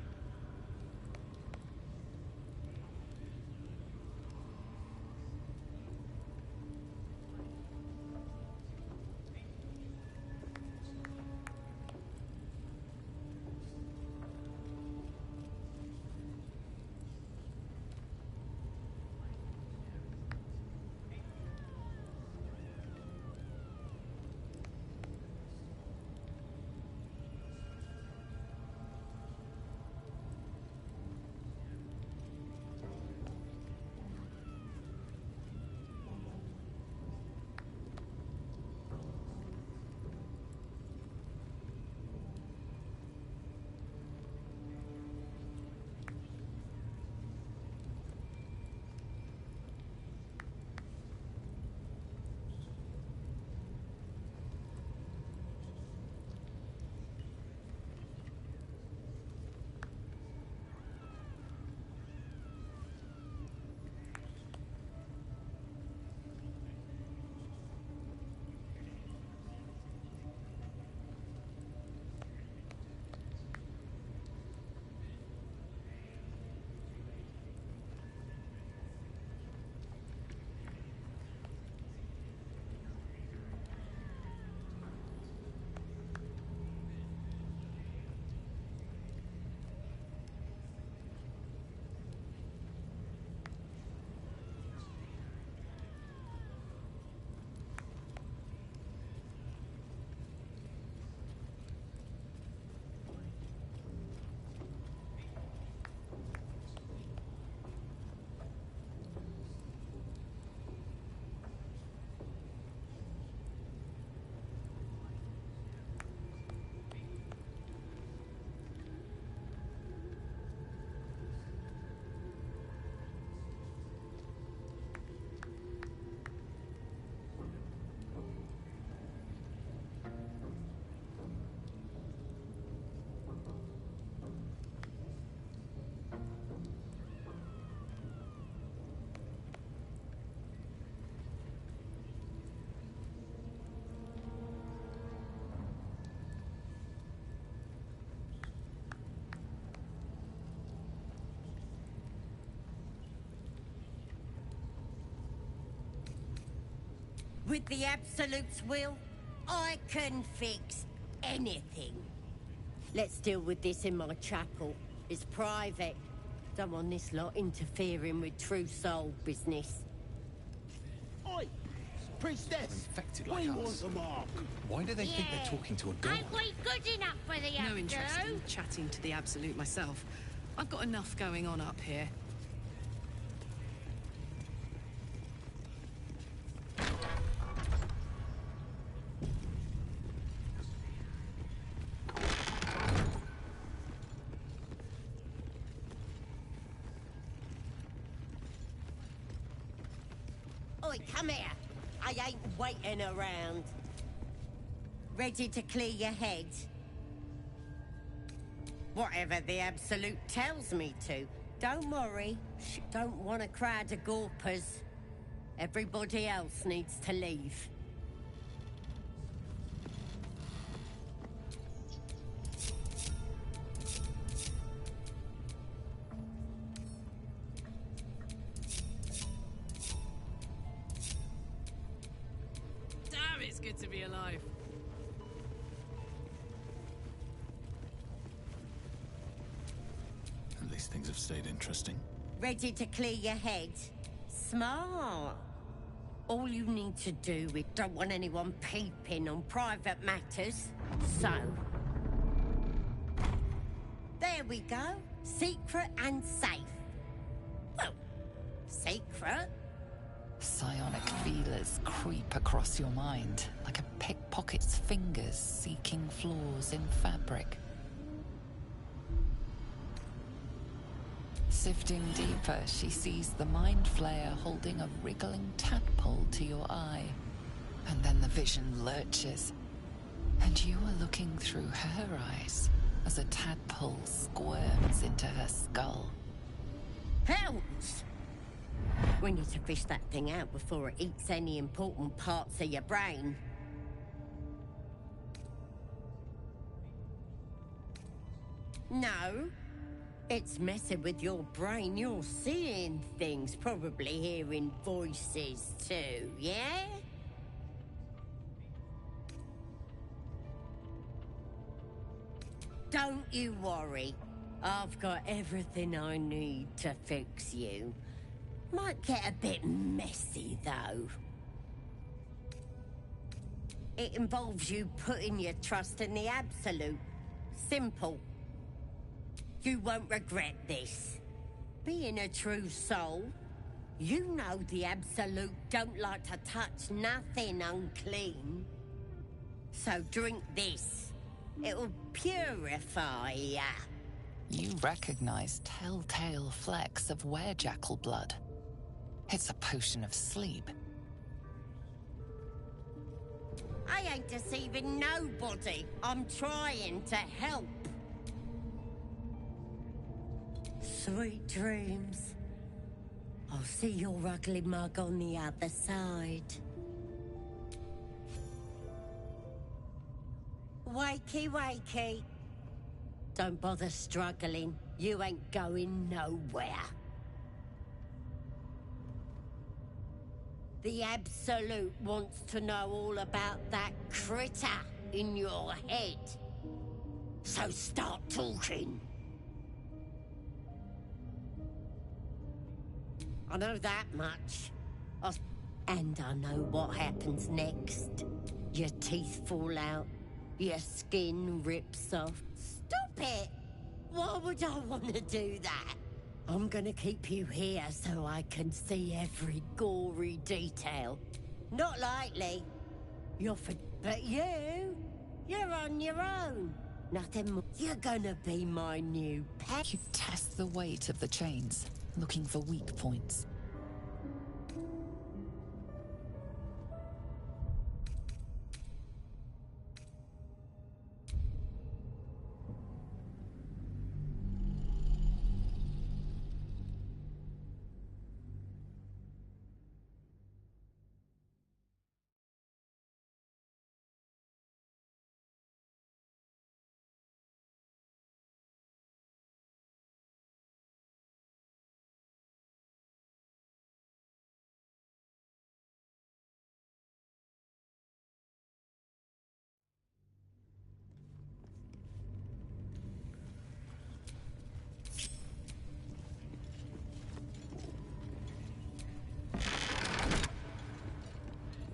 [SPEAKER 15] With the Absolute's will, I can fix anything. Let's deal with this in my chapel. It's private. Don't want this lot interfering with true soul business.
[SPEAKER 14] Oi! Priestess!
[SPEAKER 4] Infected
[SPEAKER 14] We
[SPEAKER 4] like
[SPEAKER 14] want
[SPEAKER 4] us.
[SPEAKER 14] a mark.
[SPEAKER 4] Why do they think they're talking to a god?
[SPEAKER 16] Ain't we good enough for the
[SPEAKER 2] No interest in
[SPEAKER 16] Absolute?
[SPEAKER 2] chatting to the Absolute myself. I've got enough going on up here.
[SPEAKER 15] Oi, come here. I ain't waiting around. Ready to clear your head? Whatever the Absolute tells me to. Don't worry. Don't want a crowd of gawpers. Everybody else needs to leave.
[SPEAKER 2] Damn, it's good to be alive.
[SPEAKER 9] At least things have stayed interesting.
[SPEAKER 15] Ready to clear your head? Smart. All you need to do is don't want anyone peeping on private matters. So... there we go. Secret and safe. Well, secret?
[SPEAKER 1] Psionic feelers creep across your mind, like a pickpocket's fingers seeking flaws in fabric. Sifting deeper, she sees the mind flayer holding a wriggling tadpole to your eye. And then the vision lurches, and you are looking through her eyes as a tadpole squirms into her skull.
[SPEAKER 15] Hells! We need to fish that thing out before it eats any important parts of your brain. No. It's messing with your brain. You're seeing things, probably hearing voices too, yeah? Don't you worry. I've got everything I need to fix you. Might get a bit messy, though. It involves you putting your trust in the Absolute. Simple. You won't regret this. Being a true soul, you know the Absolute don't like to touch nothing unclean. So drink this. It'll purify ya.
[SPEAKER 1] You recognize telltale flecks of werejackal blood. It's a potion of sleep.
[SPEAKER 15] I ain't deceiving nobody. I'm trying to help. Sweet dreams. I'll see your ugly mug on the other side. Wakey, wakey. Don't bother struggling. You ain't going nowhere. The Absolute wants to know all about that critter in your head. So start talking. I know that much. And I know what happens next. Your teeth fall out. Your skin rips off. Stop it! Why would I want to do that? I'm gonna keep you here so I can see every gory detail. Not likely. But you're on your own. Nothing more. You're gonna be my new pet.
[SPEAKER 1] You test the weight of the chains, looking for weak points.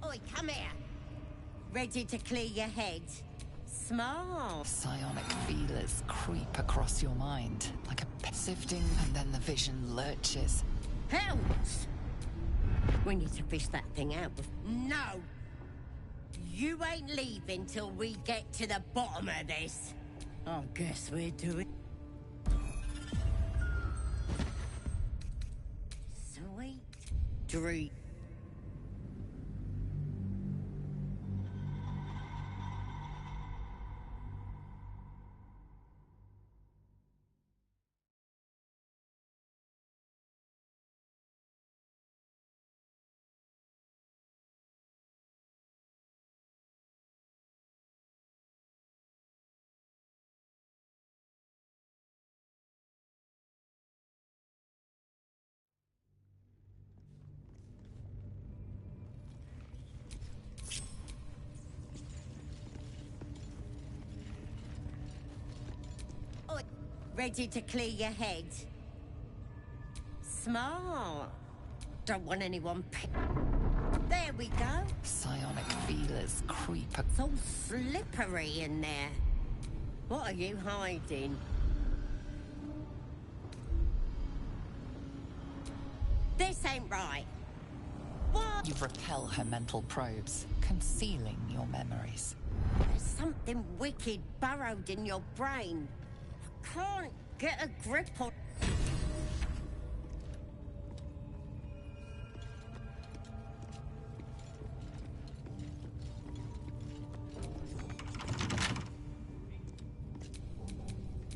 [SPEAKER 15] Oi, come here. Ready to clear your head? Smart.
[SPEAKER 1] Psionic feelers creep across your mind like a sifting, and then the vision lurches.
[SPEAKER 15] Hells! We need to fish that thing out. No! You ain't leaving till we get to the bottom of this. I guess we're doing... Sweet dream. Ready to clear your head? Smart. Don't want anyone There we go.
[SPEAKER 1] Psionic feelers creep.
[SPEAKER 15] It's all slippery in there. What are you hiding? This ain't right. What?
[SPEAKER 1] You repel her mental probes, concealing your memories.
[SPEAKER 15] There's something wicked burrowed in your brain. Can't get a grip on...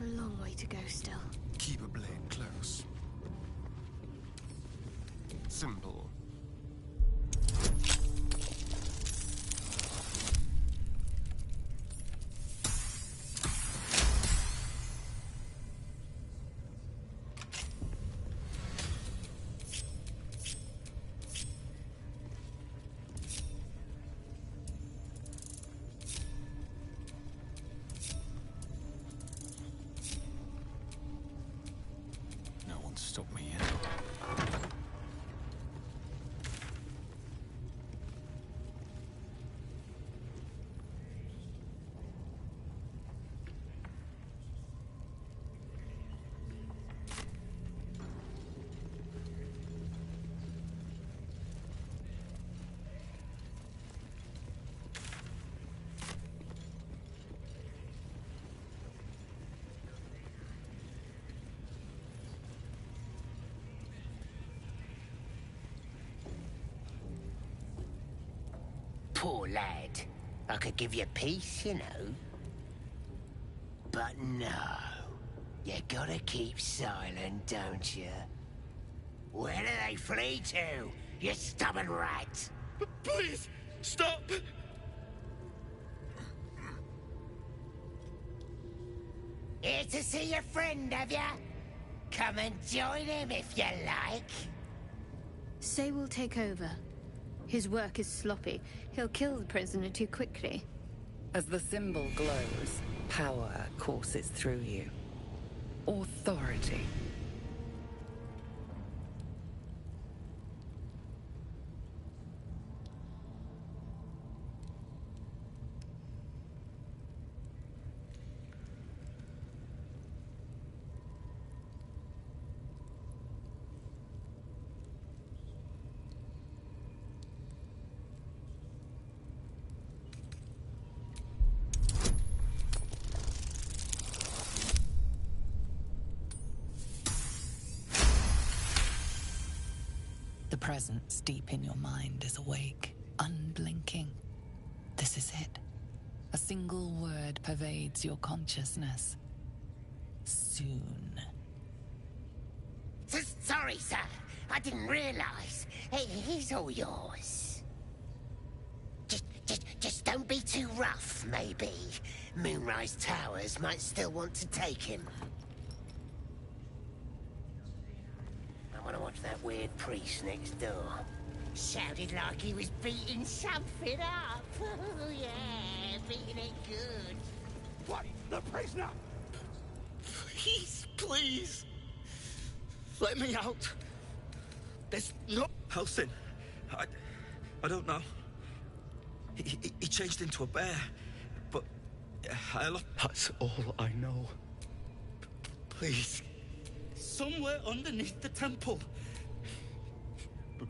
[SPEAKER 8] A long way to go still.
[SPEAKER 6] Keep a blade close. Simple.
[SPEAKER 9] Stop me here.
[SPEAKER 17] Poor lad. I could give you peace, you know. But no. You gotta keep silent, don't you? Where do they flee to, you stubborn rat?
[SPEAKER 14] Please, stop!
[SPEAKER 17] Here to see your friend, have ya? Come and join him if you like.
[SPEAKER 8] Say we'll take over. His work is sloppy. He'll kill the prisoner too quickly.
[SPEAKER 1] As the symbol glows, power courses through you. Authority. The presence deep in your mind is awake, unblinking. This is it. A single word pervades your consciousness. Soon.
[SPEAKER 17] Sorry, sir. I didn't realize. He's all yours. Just don't be too rough, maybe. Moonrise Towers might still want to take him. I want to watch that weird priest next door. Sounded like he was beating something up. Oh, yeah, beating it good.
[SPEAKER 14] What? The prisoner?
[SPEAKER 18] Please, please. Let me out. There's no...
[SPEAKER 14] Helsing, I don't know.
[SPEAKER 18] He changed into a bear, but I lost... That's all I know. Please. Somewhere underneath the temple.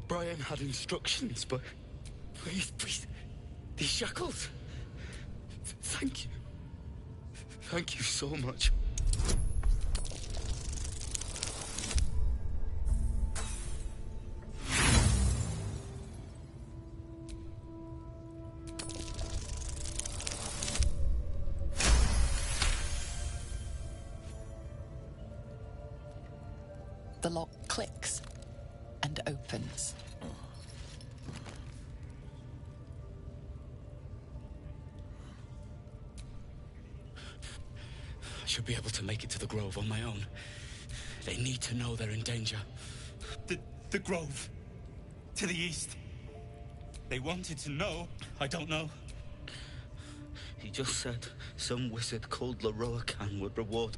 [SPEAKER 18] Brian had instructions, but please, these shackles. Thank you. Thank you so much.
[SPEAKER 1] The lock clicks and opens.
[SPEAKER 18] I should be able to make it to the Grove on my own. They need to know they're in danger. The Grove. To the east. They wanted to know. I don't know. He just said some wizard called Leroacan would reward...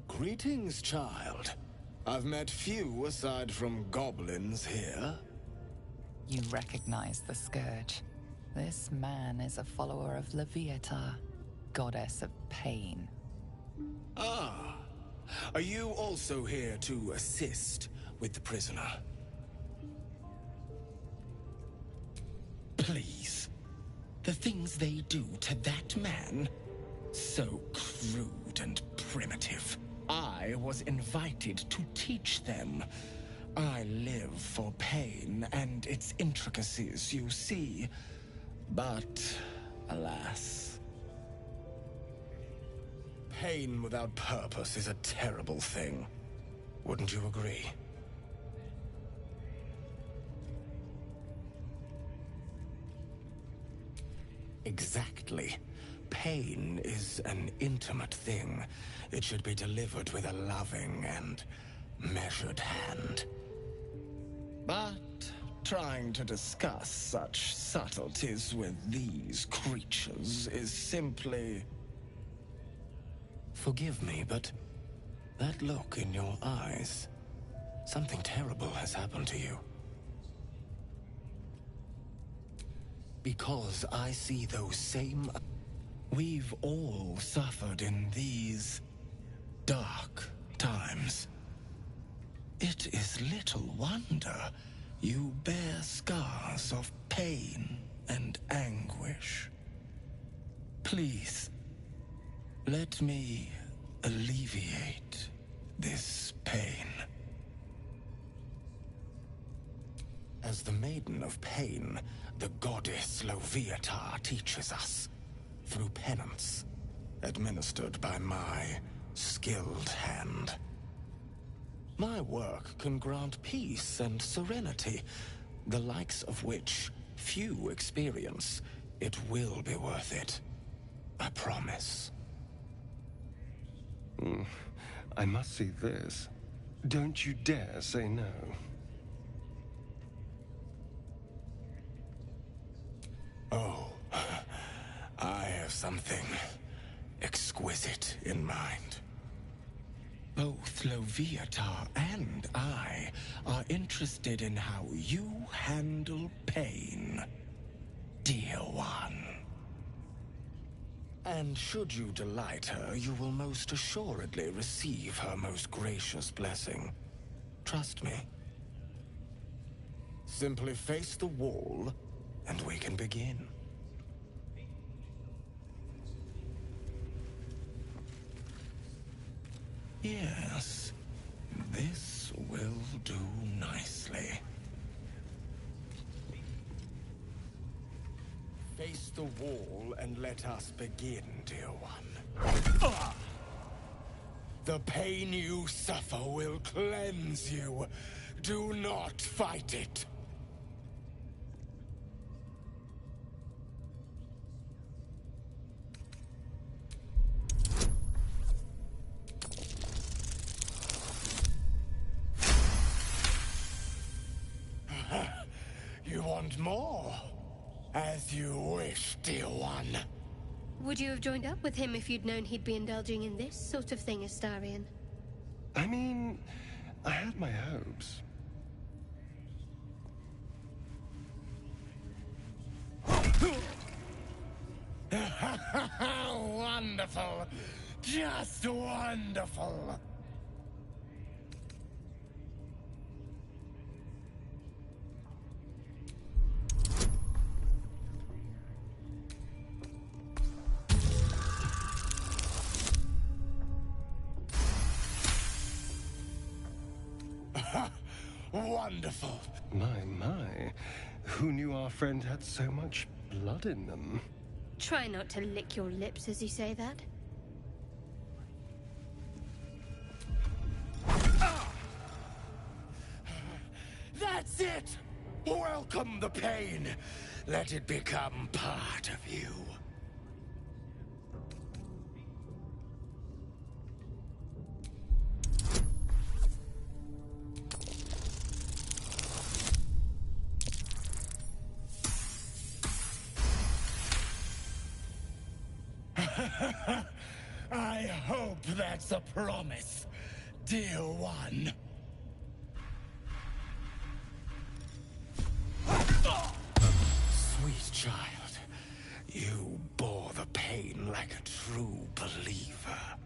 [SPEAKER 19] Greetings, child. I've met few aside from goblins here.
[SPEAKER 1] You recognize the Scourge. This man is a follower of Leviatha, goddess of pain.
[SPEAKER 19] Ah. Are you also here to assist with the prisoner?
[SPEAKER 20] Please. The things they do to that man? So crude and primitive. I was invited to teach them. I live for pain and its intricacies, you see. But, alas...
[SPEAKER 19] Pain without purpose is a terrible thing. Wouldn't you agree? Exactly. Pain is an intimate thing. It should be delivered with a loving and measured hand. But trying to discuss such subtleties with these creatures is simply... Forgive me, but that look in your eyes, something terrible has happened to you. Because I see those same... We've all suffered in these dark times. It is little wonder you bear scars of pain and anguish. Please, let me alleviate this pain. As the Maiden of Pain, the goddess Leviatha teaches us, through penance, administered by my skilled hand. My work can grant peace and serenity, the likes of which few experience. It will be worth it. I promise.
[SPEAKER 6] I must see this. Don't you dare say no.
[SPEAKER 19] Oh, I have something exquisite in mind. Both Leviatha and I are interested in how you handle pain, dear one. And should you delight her, you will most assuredly receive her most gracious blessing. Trust me. Simply face the wall, and we can begin. Yes, this will do nicely. Face the wall and let us begin, dear one. The pain you suffer will cleanse you,
[SPEAKER 20] Do not fight it. You want more? As you wish, dear one.
[SPEAKER 8] Would you have joined up with him if you'd known he'd be indulging in this sort of thing, Astarion?
[SPEAKER 6] I mean, I had my hopes.
[SPEAKER 20] Wonderful. Just wonderful. Wonderful.
[SPEAKER 6] My. Who knew our friend had so much blood in them?
[SPEAKER 8] Try not to lick your lips as you say that.
[SPEAKER 20] That's it! Welcome the pain. Let it become part of you. I hope that's a promise, dear one. Sweet child, you bore the pain like a true believer.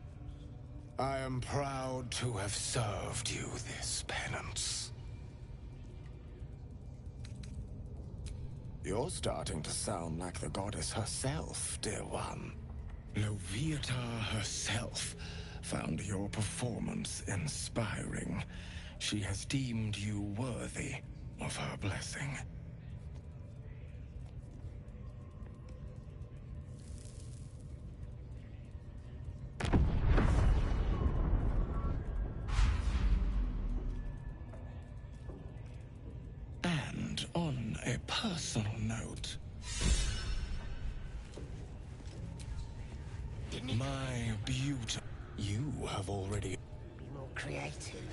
[SPEAKER 20] I am proud to have served you this penance. You're starting to sound like the goddess herself, dear one. Loviatar herself found your performance inspiring. She has deemed you worthy of her blessing. And on a personal note, my beauty, you have already...
[SPEAKER 17] Be more creative.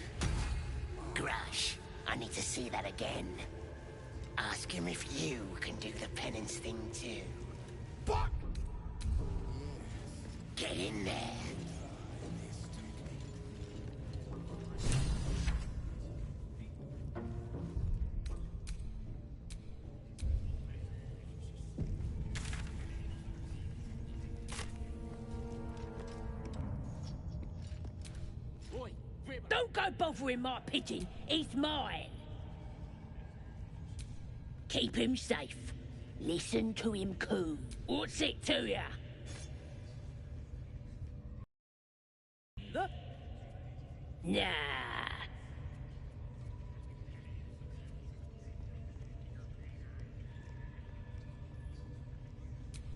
[SPEAKER 17] Grush, I need to see that again. Ask him if you can do the penance thing too.
[SPEAKER 20] But...
[SPEAKER 17] Get in there.
[SPEAKER 5] Don't go bothering my pigeon. He's mine. Keep him safe. Listen to him coo. What's it to ya? Nah.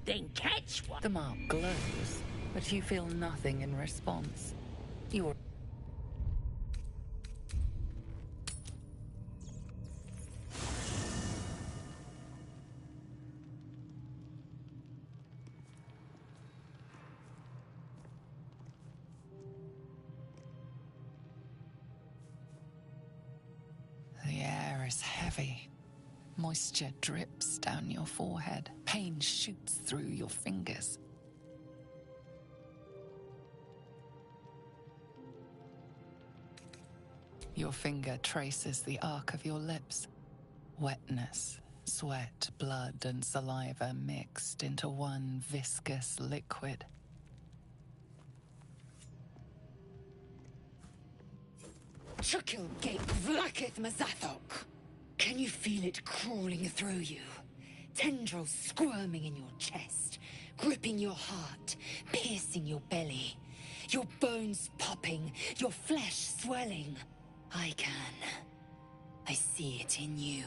[SPEAKER 5] Then catch one.
[SPEAKER 1] The mark glows, but you feel nothing in response. You're... The air is heavy. Moisture drips down your forehead. Pain shoots through your fingers. Your finger traces the arc of your lips. Wetness, sweat, blood, and saliva mixed into one viscous liquid.
[SPEAKER 3] Chukil Gate Vlakith Mazathok. Can you feel it crawling through you? Tendrils squirming in your chest, gripping your heart, piercing your belly. Your bones popping, your flesh swelling. I can. I see it in you.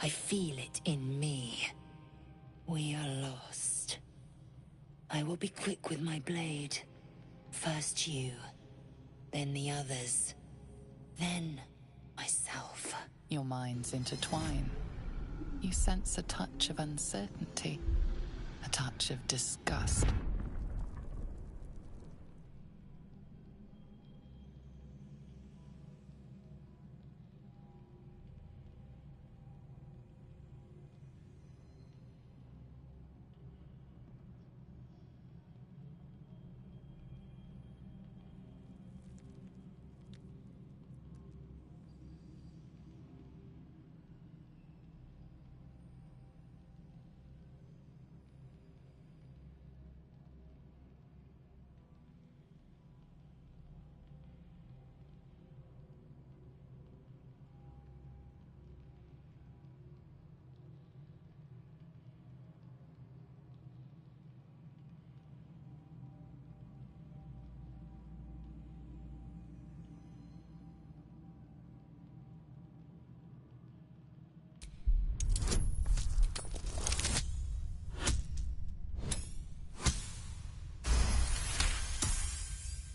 [SPEAKER 3] I feel it in me. We are lost. I will be quick with my blade. First you, then the others, then myself.
[SPEAKER 1] Your minds intertwine. You sense a touch of uncertainty, a touch of disgust.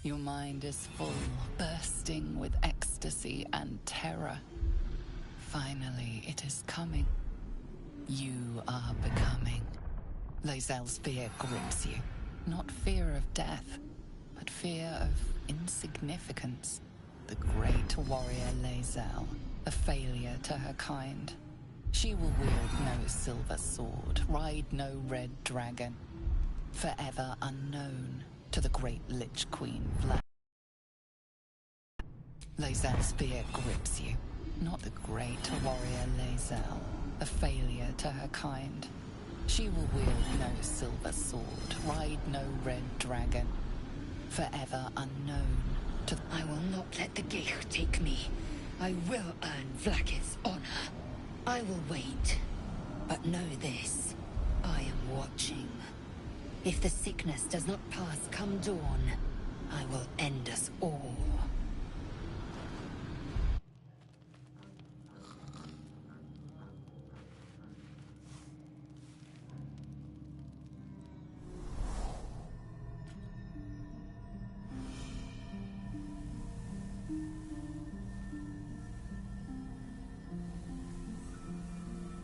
[SPEAKER 1] Your mind is full, bursting with ecstasy and terror. Finally, it is coming. You are becoming. Lae'zel's fear grips you. Not fear of death, but fear of insignificance. The great warrior Lae'zel, a failure to her kind. She will wield no silver sword, ride no red dragon. Forever unknown to the great Lich Queen Vlad. Lae'zel's fear grips you. Not the great warrior Lae'zel, a failure to her kind. She will wield no silver sword, ride no red dragon. Forever unknown to...
[SPEAKER 3] I will not let the Geich take me. I will earn Vlaakith's honor. I will wait. But know this. I am watching. If the sickness does not pass come dawn, I will end us all.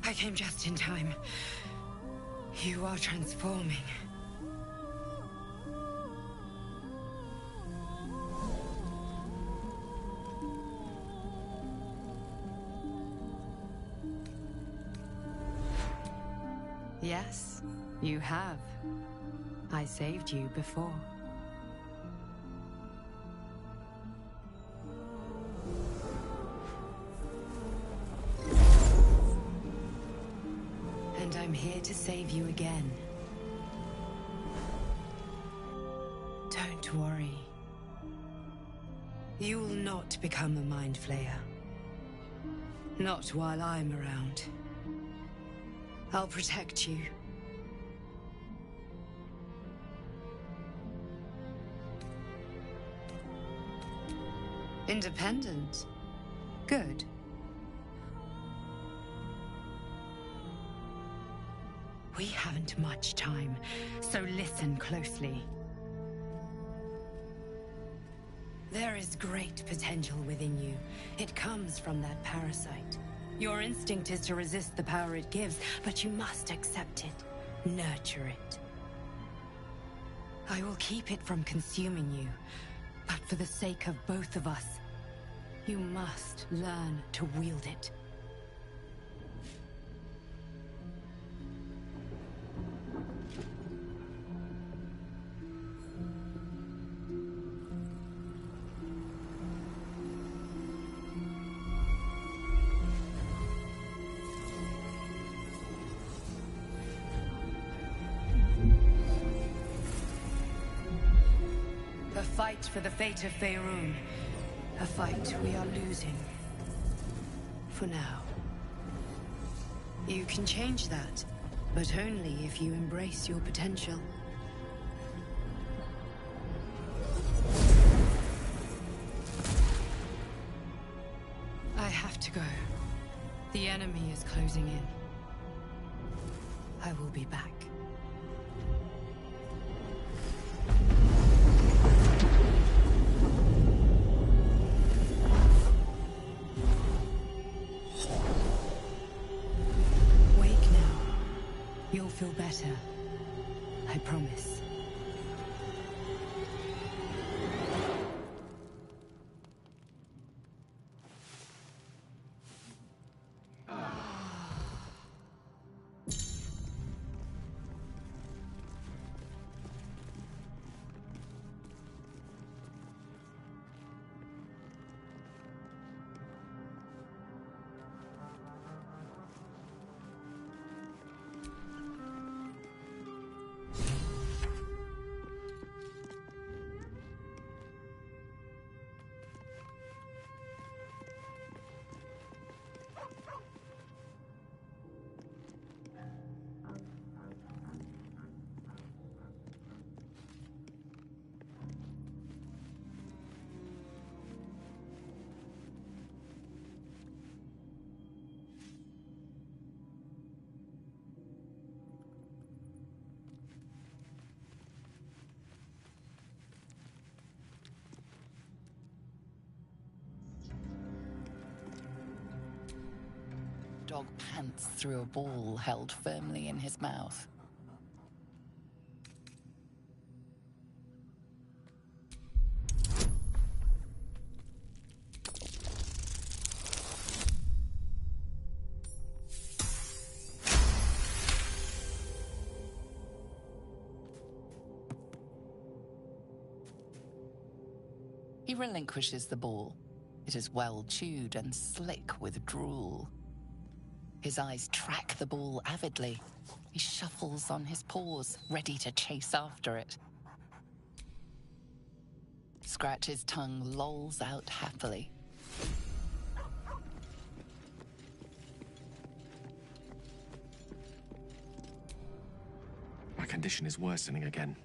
[SPEAKER 3] I came just in time. You are transforming. Yes, you have. I saved you before. And I'm here to save you again. Don't worry. You will not become a Mind Flayer. Not while I'm around. I'll protect you. Independent. Good. We haven't much time, so listen closely. There is great potential within you. It comes from that parasite. Your instinct is to resist the power it gives, but you must accept it, nurture it. I will keep it from consuming you, but for the sake of both of us, you must learn to wield it. Fight for the fate of Faerun. A fight we are losing. For now. You can change that, but only if you embrace your potential. I have to go. The enemy is closing in. I will be back. feel better. I promise.
[SPEAKER 1] Dog pants through a ball held firmly in his mouth. He relinquishes the ball. It is well chewed and slick with drool. His eyes track the ball avidly. He shuffles on his paws, ready to chase after it. Scratch's tongue lolls out happily.
[SPEAKER 21] My condition is worsening again.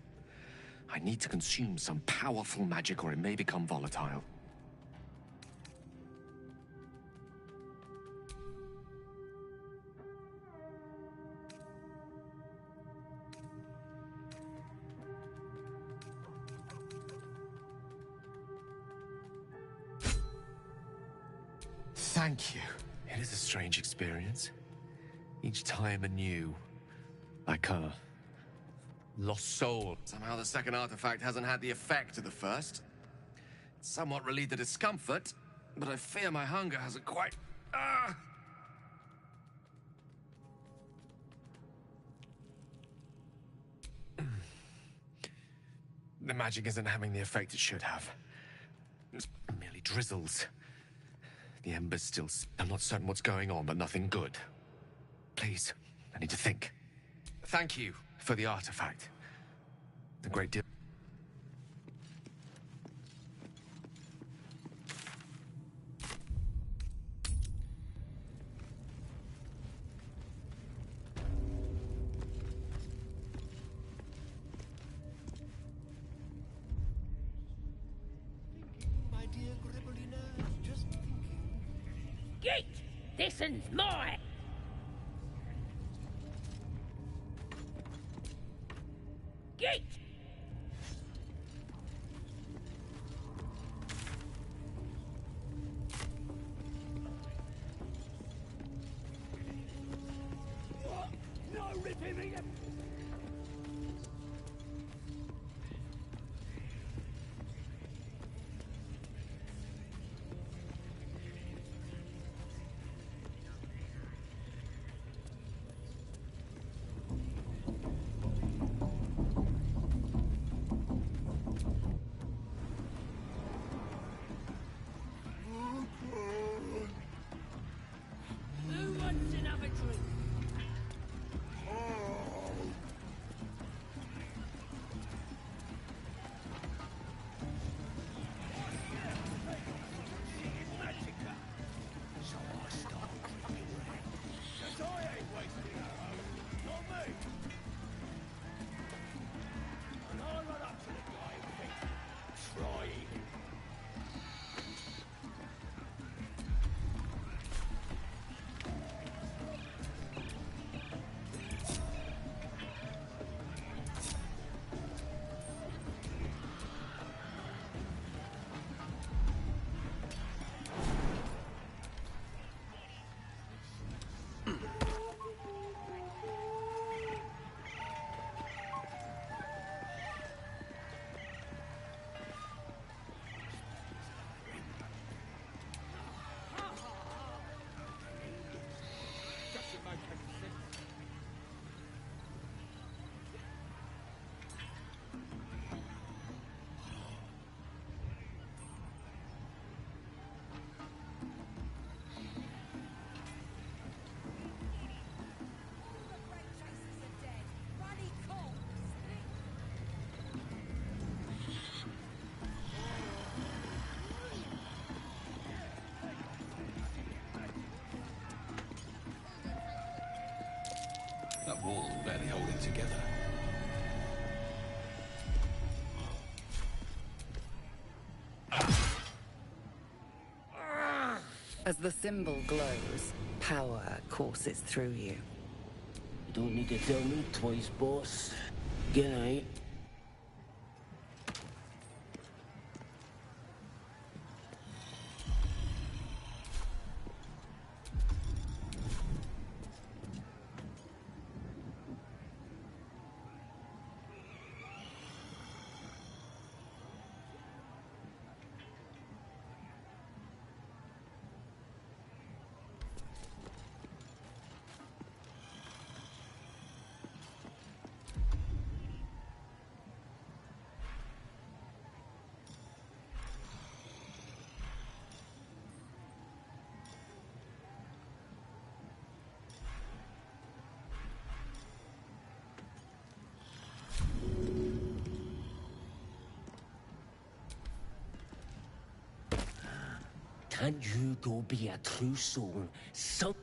[SPEAKER 21] I need to consume some powerful magic or it may become volatile. Thank you. It is a strange experience. Each time anew. Like a lost soul. Somehow the second artifact hasn't had the effect of the first. It's somewhat relieved the discomfort, but I fear my hunger hasn't quite... The magic isn't having the effect it should have. It merely drizzles. The embers still... I'm not certain what's going on, but nothing good. Please, I need to think. Thank you for the artifact. A great deal...
[SPEAKER 5] Git! This one's mine! Git!
[SPEAKER 14] No, rip him in!
[SPEAKER 5] Who wants another drink?
[SPEAKER 9] wall barely holding together.
[SPEAKER 12] As the symbol glows, power courses through you.
[SPEAKER 14] You don't need to tell me twice, boss. Good night. Can't you go be a true soul? Some...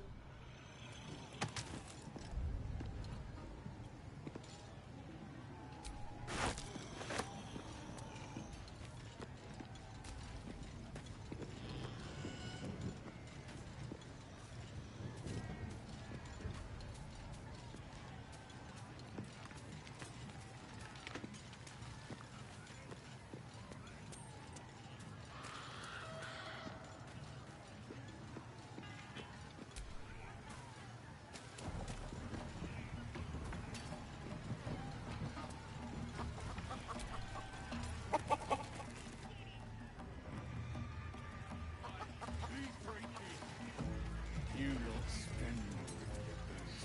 [SPEAKER 14] You lot spend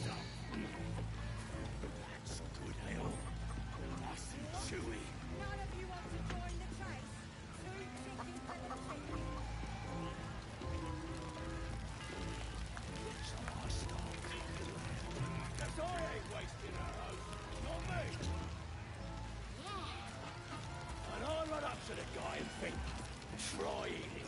[SPEAKER 14] something. That's good ale. Nice and chewy.
[SPEAKER 16] None of you want to join the chase? Two chickens and a chicken.
[SPEAKER 14] So I start creeping round. 'Cause I ain't wasting arrows. Not me. Yeah. And I run up to the guy and think, try healing.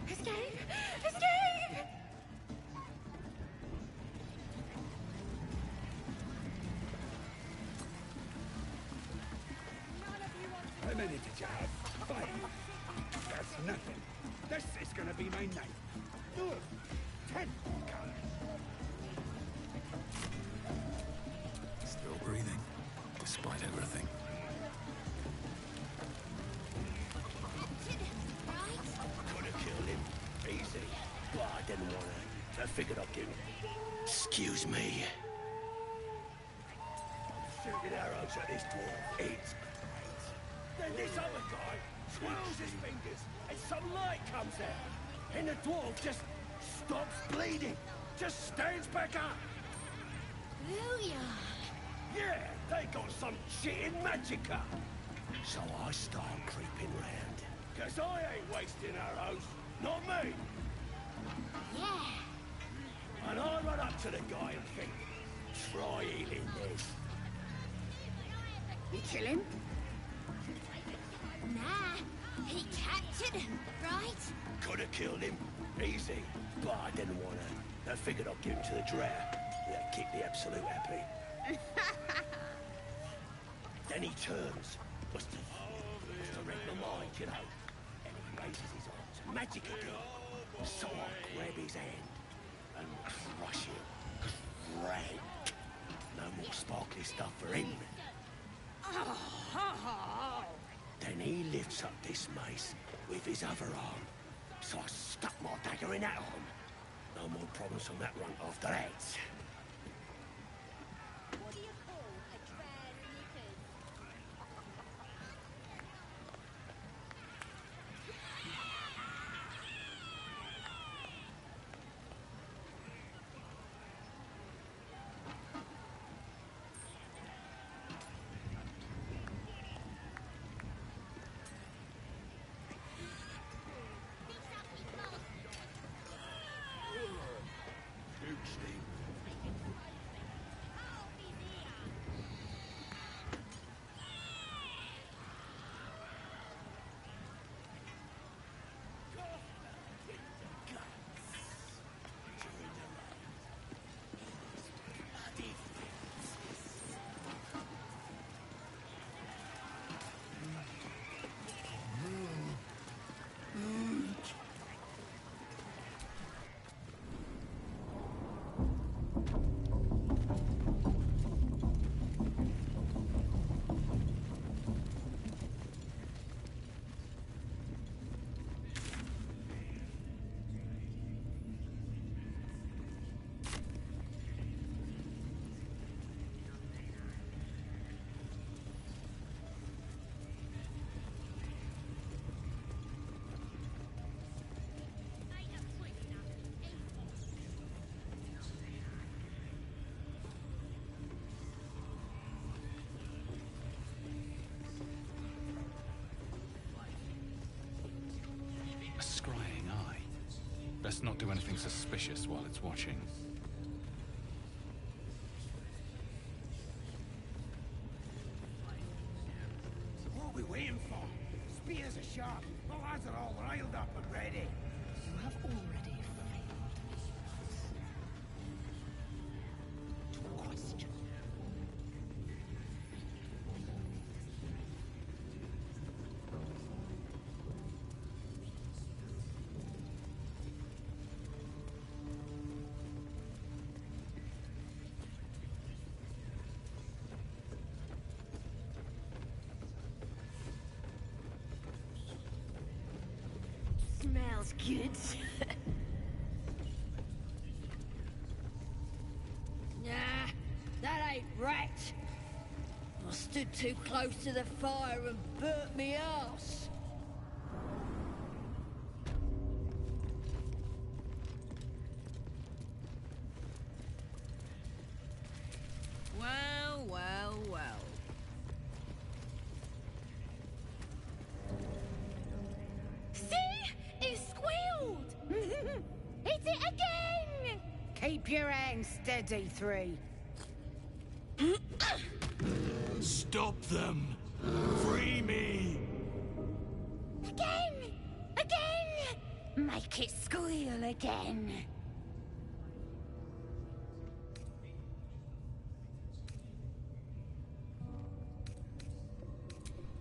[SPEAKER 16] Escape! Escape!
[SPEAKER 14] How many did you have? 5? That's nothing. This is gonna be my night. 10. Come.
[SPEAKER 9] Still breathing, despite everything.
[SPEAKER 14] Could have killed him. Easy. But I didn't want to. I figured I'd give him. Excuse me. Shooting arrows at this dwarf. It's great. Then this other guy twirls his fingers and some light comes out. And the dwarf just stops bleeding. Just stands back up.
[SPEAKER 16] Booyah!
[SPEAKER 14] Yeah, they got some shit in magicka. So I start creeping round. 'Cause I ain't wasting arrows. Not me.
[SPEAKER 16] Yeah.
[SPEAKER 14] And I run up to the guy and think, try healing this.
[SPEAKER 16] You kill him? Nah, he captured him, right?
[SPEAKER 14] Could have killed him. Easy. But I didn't want to. I figured I'd give him to the drow. That'd keep the absolute happy. Then he turns. Must have read my mind, you know. And he raises his arms. Magic again. So I grab his hand and crush him. Rank. No more sparkly stuff for him.
[SPEAKER 16] Oh.
[SPEAKER 14] lifts up this mace with his other arm. So I stuck my dagger in that arm. No more problems on that run after that.
[SPEAKER 16] What do you call a dry sneakers?
[SPEAKER 9] A scrying eye. Best not do anything suspicious while it's watching.
[SPEAKER 14] What are we waiting for? Spears are sharp. The lads are all riled up and ready.
[SPEAKER 3] You have already failed.
[SPEAKER 14] To a question.
[SPEAKER 5] Smells good. Nah, that ain't right. I stood too close to the fire and burnt me ass.
[SPEAKER 2] Well, well, well.
[SPEAKER 16] See? It squealed! Hit it again!
[SPEAKER 11] Keep your hands steady, Three.
[SPEAKER 14] Stop them! Free me!
[SPEAKER 16] Again! Again! Make it squeal again.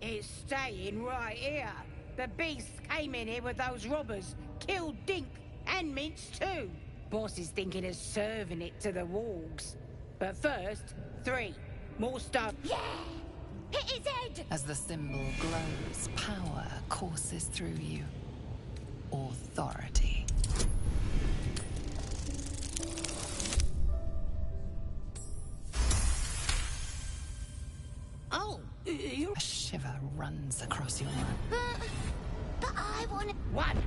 [SPEAKER 11] It's staying right here. The beast came in here with those robbers, killed Dink and Mince too. Boss is thinking of serving it to the wargs. But first, Three, more stuff.
[SPEAKER 16] Yeah! Hit his head!
[SPEAKER 1] As the symbol glows, power courses through you. Authority.
[SPEAKER 11] Oh, you...
[SPEAKER 1] A shiver runs across your arm.
[SPEAKER 16] But I want...
[SPEAKER 11] One!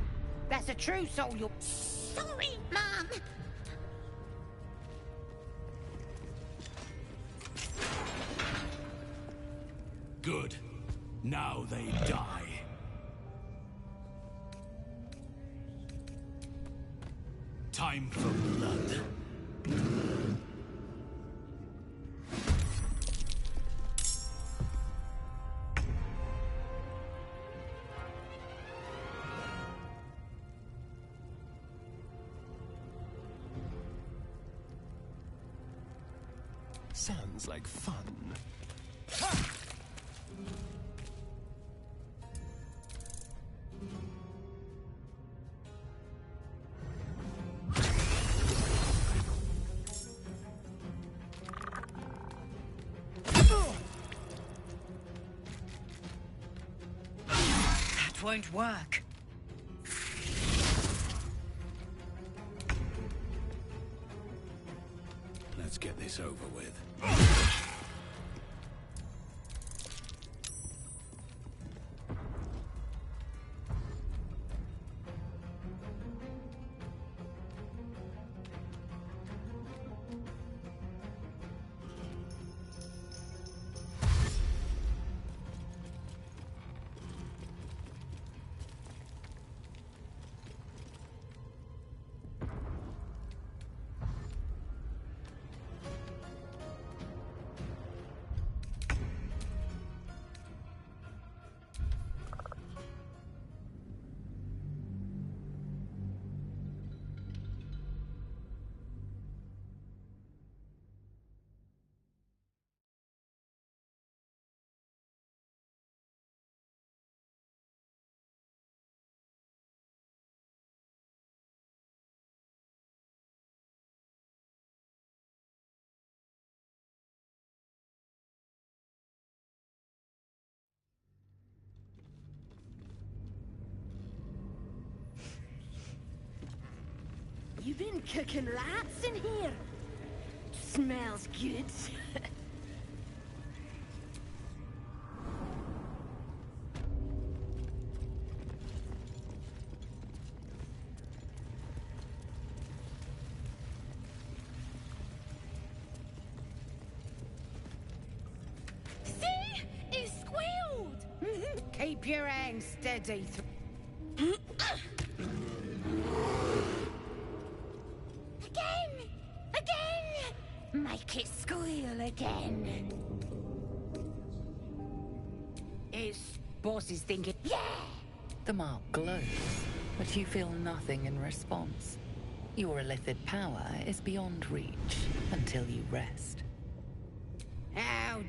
[SPEAKER 11] That's a true soul, you're...
[SPEAKER 16] Sorry, Mum!
[SPEAKER 14] Good. Now they die. Time for blood.
[SPEAKER 6] Sounds like fun.
[SPEAKER 12] That won't work.
[SPEAKER 14] Let's get this over with.
[SPEAKER 5] You been cooking rats in here? Smells good.
[SPEAKER 13] See? It squealed!
[SPEAKER 16] Keep your hands steady.
[SPEAKER 5] Again! Make it squeal again.
[SPEAKER 16] His boss is thinking.
[SPEAKER 5] Yeah!
[SPEAKER 12] The mark glows, but you feel nothing in response. Your illithid power is beyond reach until you rest.
[SPEAKER 16] How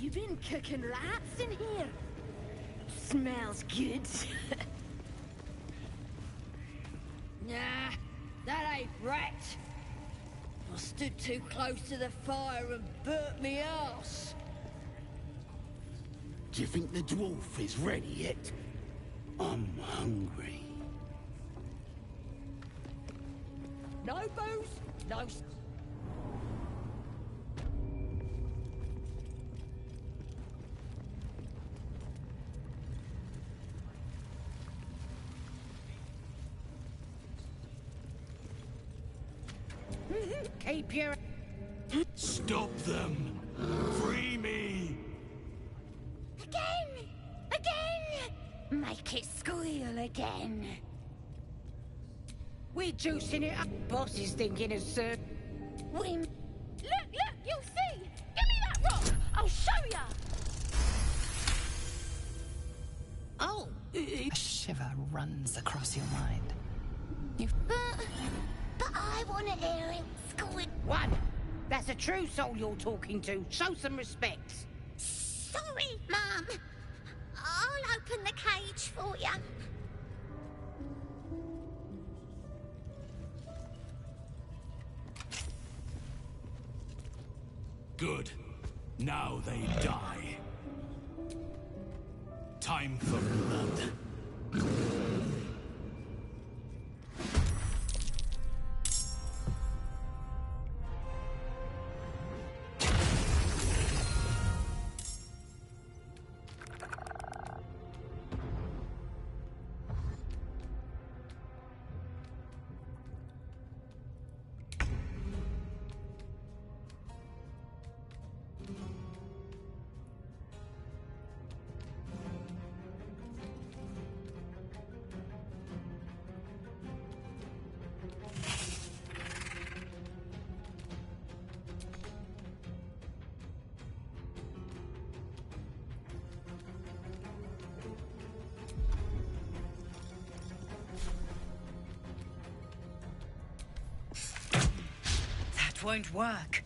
[SPEAKER 5] You been cooking rats in here? Smells good.
[SPEAKER 10] Nah, that ain't rat. I stood too close to the fire and burnt me ass.
[SPEAKER 14] Do you think the dwarf is ready yet? I'm hungry.
[SPEAKER 10] No booze, no...
[SPEAKER 16] keep your...
[SPEAKER 14] Stop them! Free me!
[SPEAKER 5] Again! Again! Make it squeal again.
[SPEAKER 16] We're juicing it up. Boss is thinking of sir.
[SPEAKER 5] We... Look! You'll see! Give me that rock! I'll show ya!
[SPEAKER 16] Oh!
[SPEAKER 1] A shiver runs across your mind.
[SPEAKER 5] But I want to hear it squeal.
[SPEAKER 16] One! That's a true soul you're talking to. Show some respect.
[SPEAKER 5] Sorry, Mum. I'll open the cage for you.
[SPEAKER 14] Good. Now they die. Time for blood.
[SPEAKER 7] That won't work.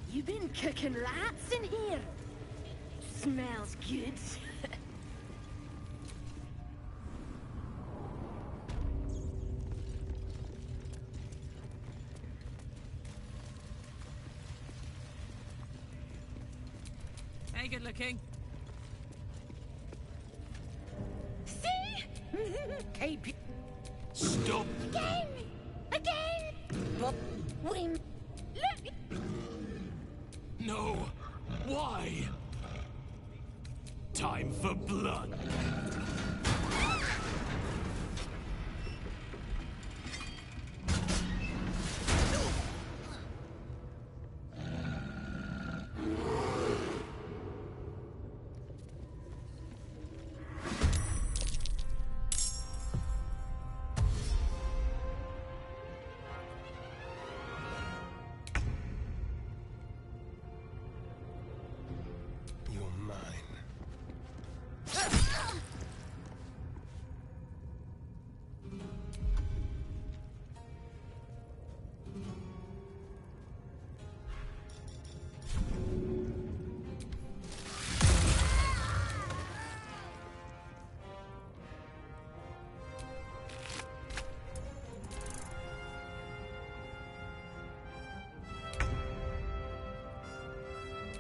[SPEAKER 5] You been cooking rats in here? Smells good.
[SPEAKER 2] Hey, good looking.
[SPEAKER 5] See? Keep.
[SPEAKER 14] Stop!
[SPEAKER 5] Again! Again! But we... Look!
[SPEAKER 14] No! Why? Time for blood!
[SPEAKER 6] You're mine.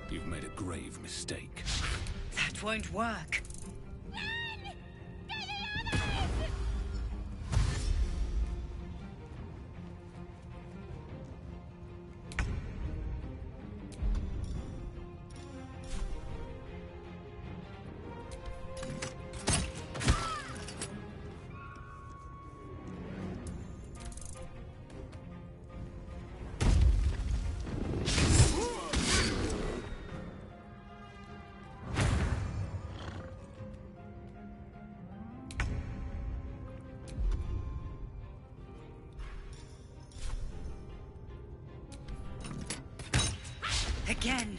[SPEAKER 9] You've made a grave mistake.
[SPEAKER 7] That won't work. Again.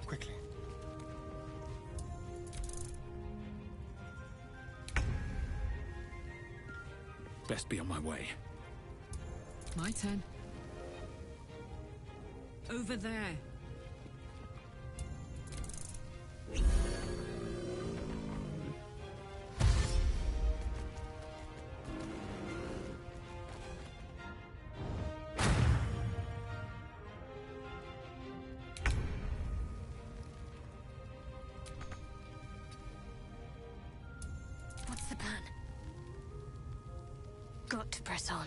[SPEAKER 6] Quickly.
[SPEAKER 9] Best be on my way.
[SPEAKER 2] My turn. Over there.
[SPEAKER 8] What's the plan? Got to press on.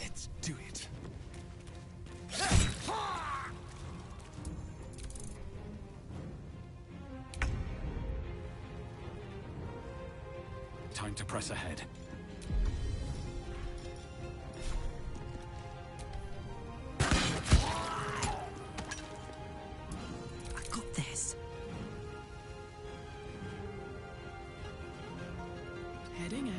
[SPEAKER 21] Let's do it.
[SPEAKER 9] Time to press ahead.
[SPEAKER 2] I got this. Heading out.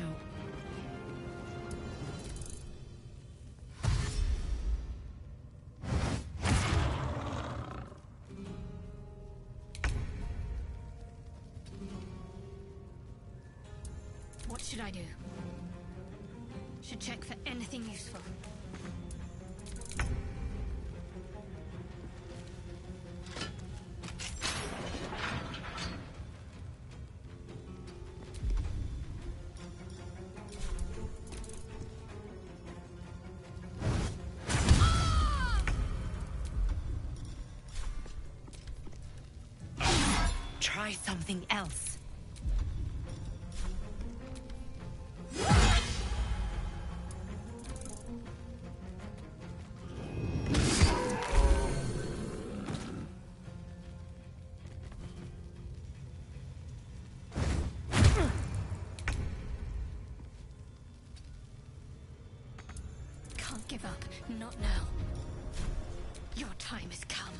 [SPEAKER 8] What should I do? Should check for anything useful.
[SPEAKER 7] Try something else.
[SPEAKER 8] Can't give up. Not now. Your time has come.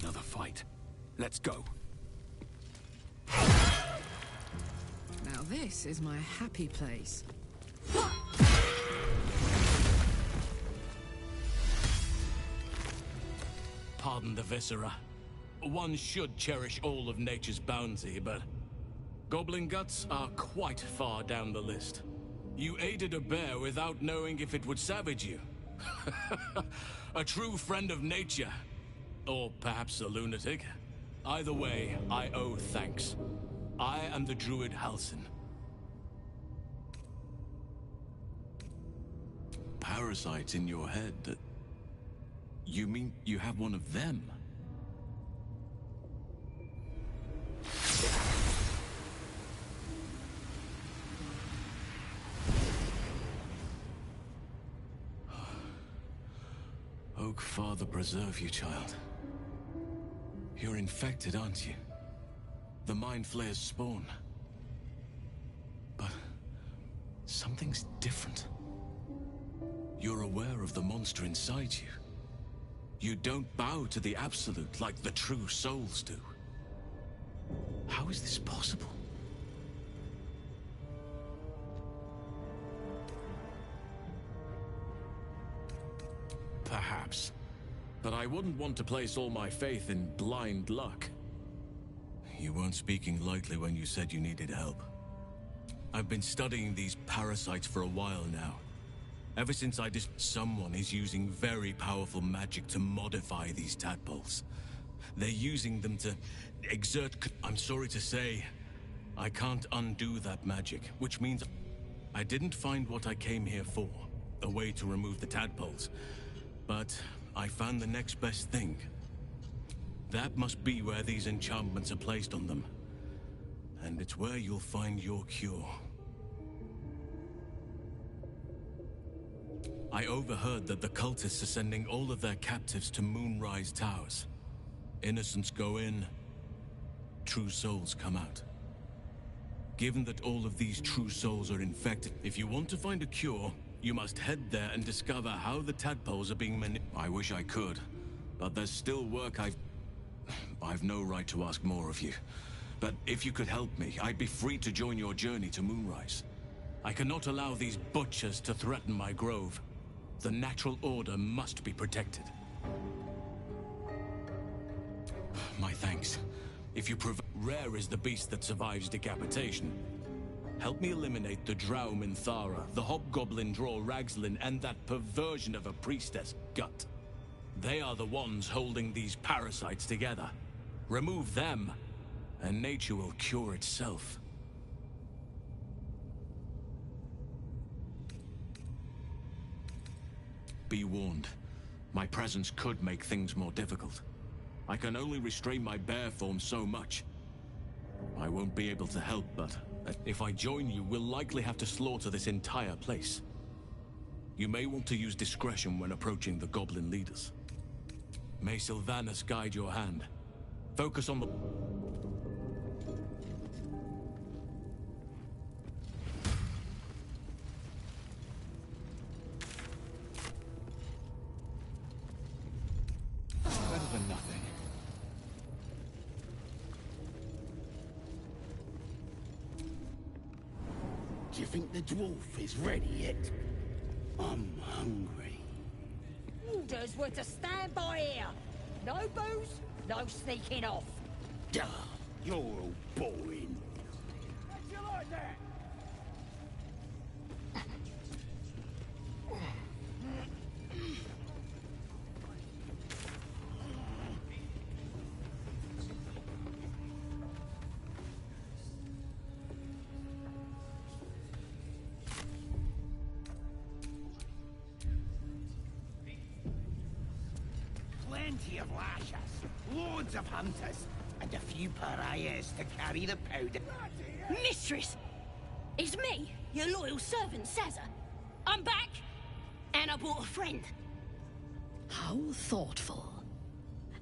[SPEAKER 9] Another fight. Let's go.
[SPEAKER 2] Now this is my happy place.
[SPEAKER 18] Pardon the viscera. One should cherish all of nature's bounty, but goblin guts are quite far down the list. You aided a bear without knowing if it would savage you. A true friend of nature. Or perhaps a lunatic. Either way, I owe thanks. I am the druid Halsin.
[SPEAKER 4] Parasites in your head that... You mean you have one of them? Oak Father preserve you, child. You're infected, aren't you? The Mind Flayer's spawn. But something's different. You're aware of the monster inside you. You don't bow to the Absolute like the true souls do. How is this possible?
[SPEAKER 18] Perhaps. But I wouldn't want to place all my faith in blind luck.
[SPEAKER 4] You weren't speaking lightly when you said you needed help.
[SPEAKER 18] I've been studying these parasites for a while now. Ever since someone is using very powerful magic to modify these tadpoles. They're using them to exert... I'm sorry to say, I can't undo that magic, which means I didn't find what I came here for, a way to remove the tadpoles. But I found the next best thing. That must be where these enchantments are placed on them. And it's where you'll find your cure. I overheard that the cultists are sending all of their captives to Moonrise Towers. Innocents go in, true souls come out. Given that all of these true souls are infected, if you want to find a cure, you must head there and discover how the tadpoles are being
[SPEAKER 4] I wish I could, but there's still work I've no right to ask more of you. But if you could help me, I'd be free to join your journey to Moonrise. I cannot allow these butchers to threaten my grove. The natural order must be protected. My thanks. If you prove rare is the beast that survives decapitation. Help me eliminate the Drow Minthara, the hobgoblin Draw Ragslin, and that perversion of a priestess, Gut. They are the ones holding these parasites together. Remove them, and nature will cure itself. Be warned. My presence could make things more difficult. I can only restrain my bear form so much. I won't be able to help, but if I join you, we'll likely have to slaughter this entire place. You may want to use discretion when approaching the goblin leaders. May Sylvanas guide your hand. Focus on the...
[SPEAKER 9] Better than nothing.
[SPEAKER 14] Do you think the dwarf is ready yet? I'm hungry.
[SPEAKER 10] Orders were to stand by here. No booze, no sneaking off.
[SPEAKER 14] Duh, you're all boring. How'd you like that? Plenty of lashes, loads of hunters, and a few pariahs to carry the powder.
[SPEAKER 5] Mistress! It's me, your loyal servant, Sazza. I'm back, and I brought a friend.
[SPEAKER 15] How thoughtful.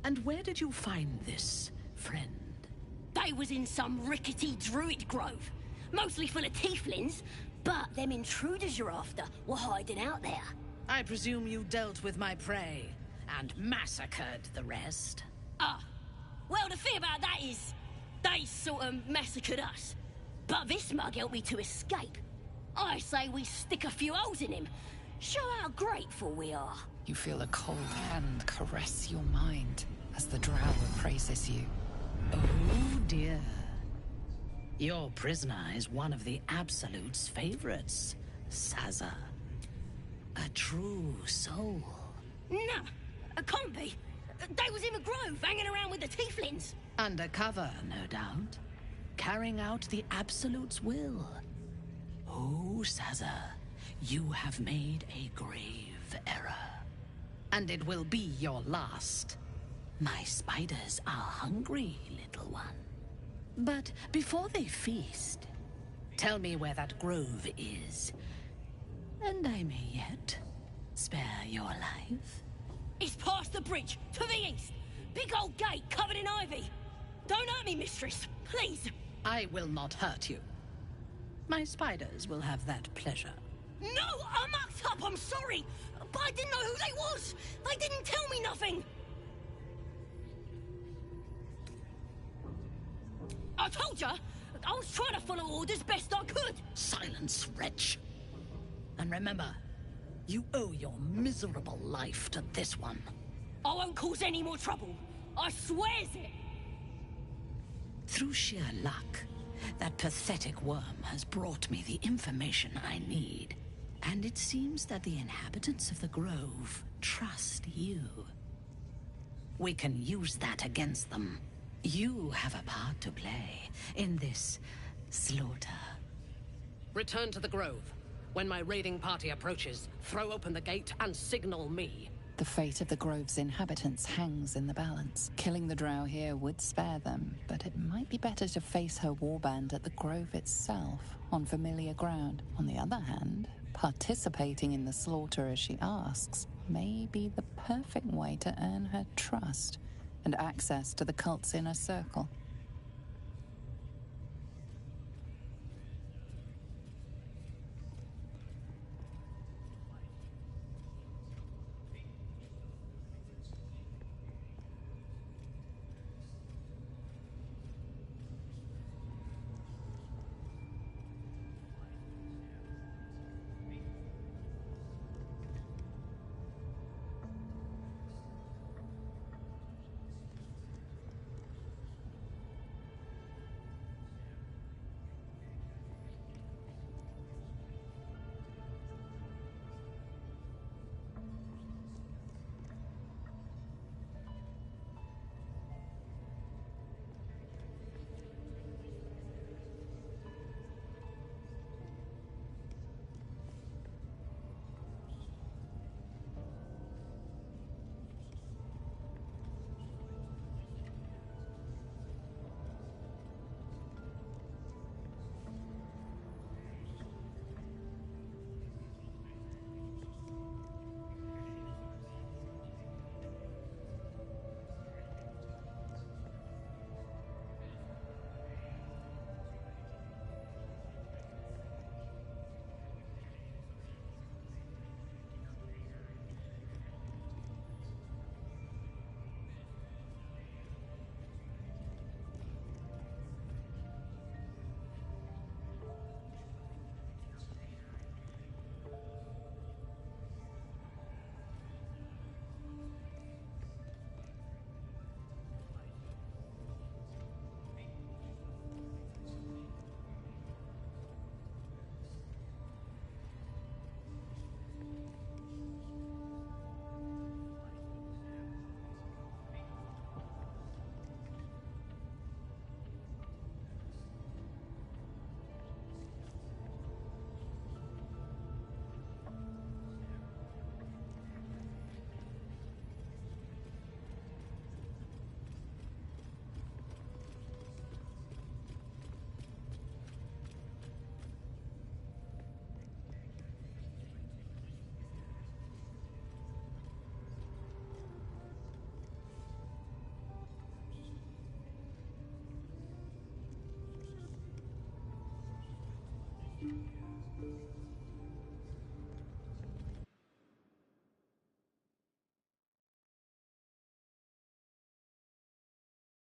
[SPEAKER 15] And where did you find this friend?
[SPEAKER 5] They was in some rickety druid grove, mostly full of tieflings, but them intruders you're after were hiding out there.
[SPEAKER 15] I presume you dealt with my prey and massacred the rest?
[SPEAKER 5] Well, the thing about that is, they sort of massacred us. But this mug helped me to escape. I say we stick a few holes in him. Show how grateful we are.
[SPEAKER 1] You feel a cold hand caress your mind as the drow appraises you.
[SPEAKER 15] Oh dear. Your prisoner is one of the Absolute's favorites, Sazza. A true soul.
[SPEAKER 5] Nah, it can't be. They was in the grove, hanging around with the tieflings.
[SPEAKER 15] Undercover, no doubt. Carrying out the Absolute's will. Oh, Sazza, you have made a grave error. And it will be your last. My spiders are hungry, little one. But before they feast, tell me where that grove is. And I may yet spare your life.
[SPEAKER 5] It's past the bridge, to the east. Big old gate covered in ivy. Don't hurt me, mistress, please.
[SPEAKER 15] I will not hurt you. My spiders will have that pleasure.
[SPEAKER 5] No, I mucked up, I'm sorry. But I didn't know who they was. They didn't tell me nothing. I told ya, I was trying to follow orders best I could.
[SPEAKER 15] Silence, wretch. And remember, you owe your miserable life to this one.
[SPEAKER 5] I won't cause any more trouble. I swears it.
[SPEAKER 15] Through sheer luck, that pathetic worm has brought me the information I need. And it seems that the inhabitants of the Grove trust you. We can use that against them. You have a part to play in this slaughter.
[SPEAKER 22] Return to the Grove. When my raiding party approaches, throw open the gate and signal me.
[SPEAKER 1] The fate of the Grove's inhabitants hangs in the balance. Killing the drow here would spare them, but it might be better to face her warband at the Grove itself, on familiar ground. On the other hand, participating in the slaughter as she asks may be the perfect way to earn her trust and access to the cult's inner circle.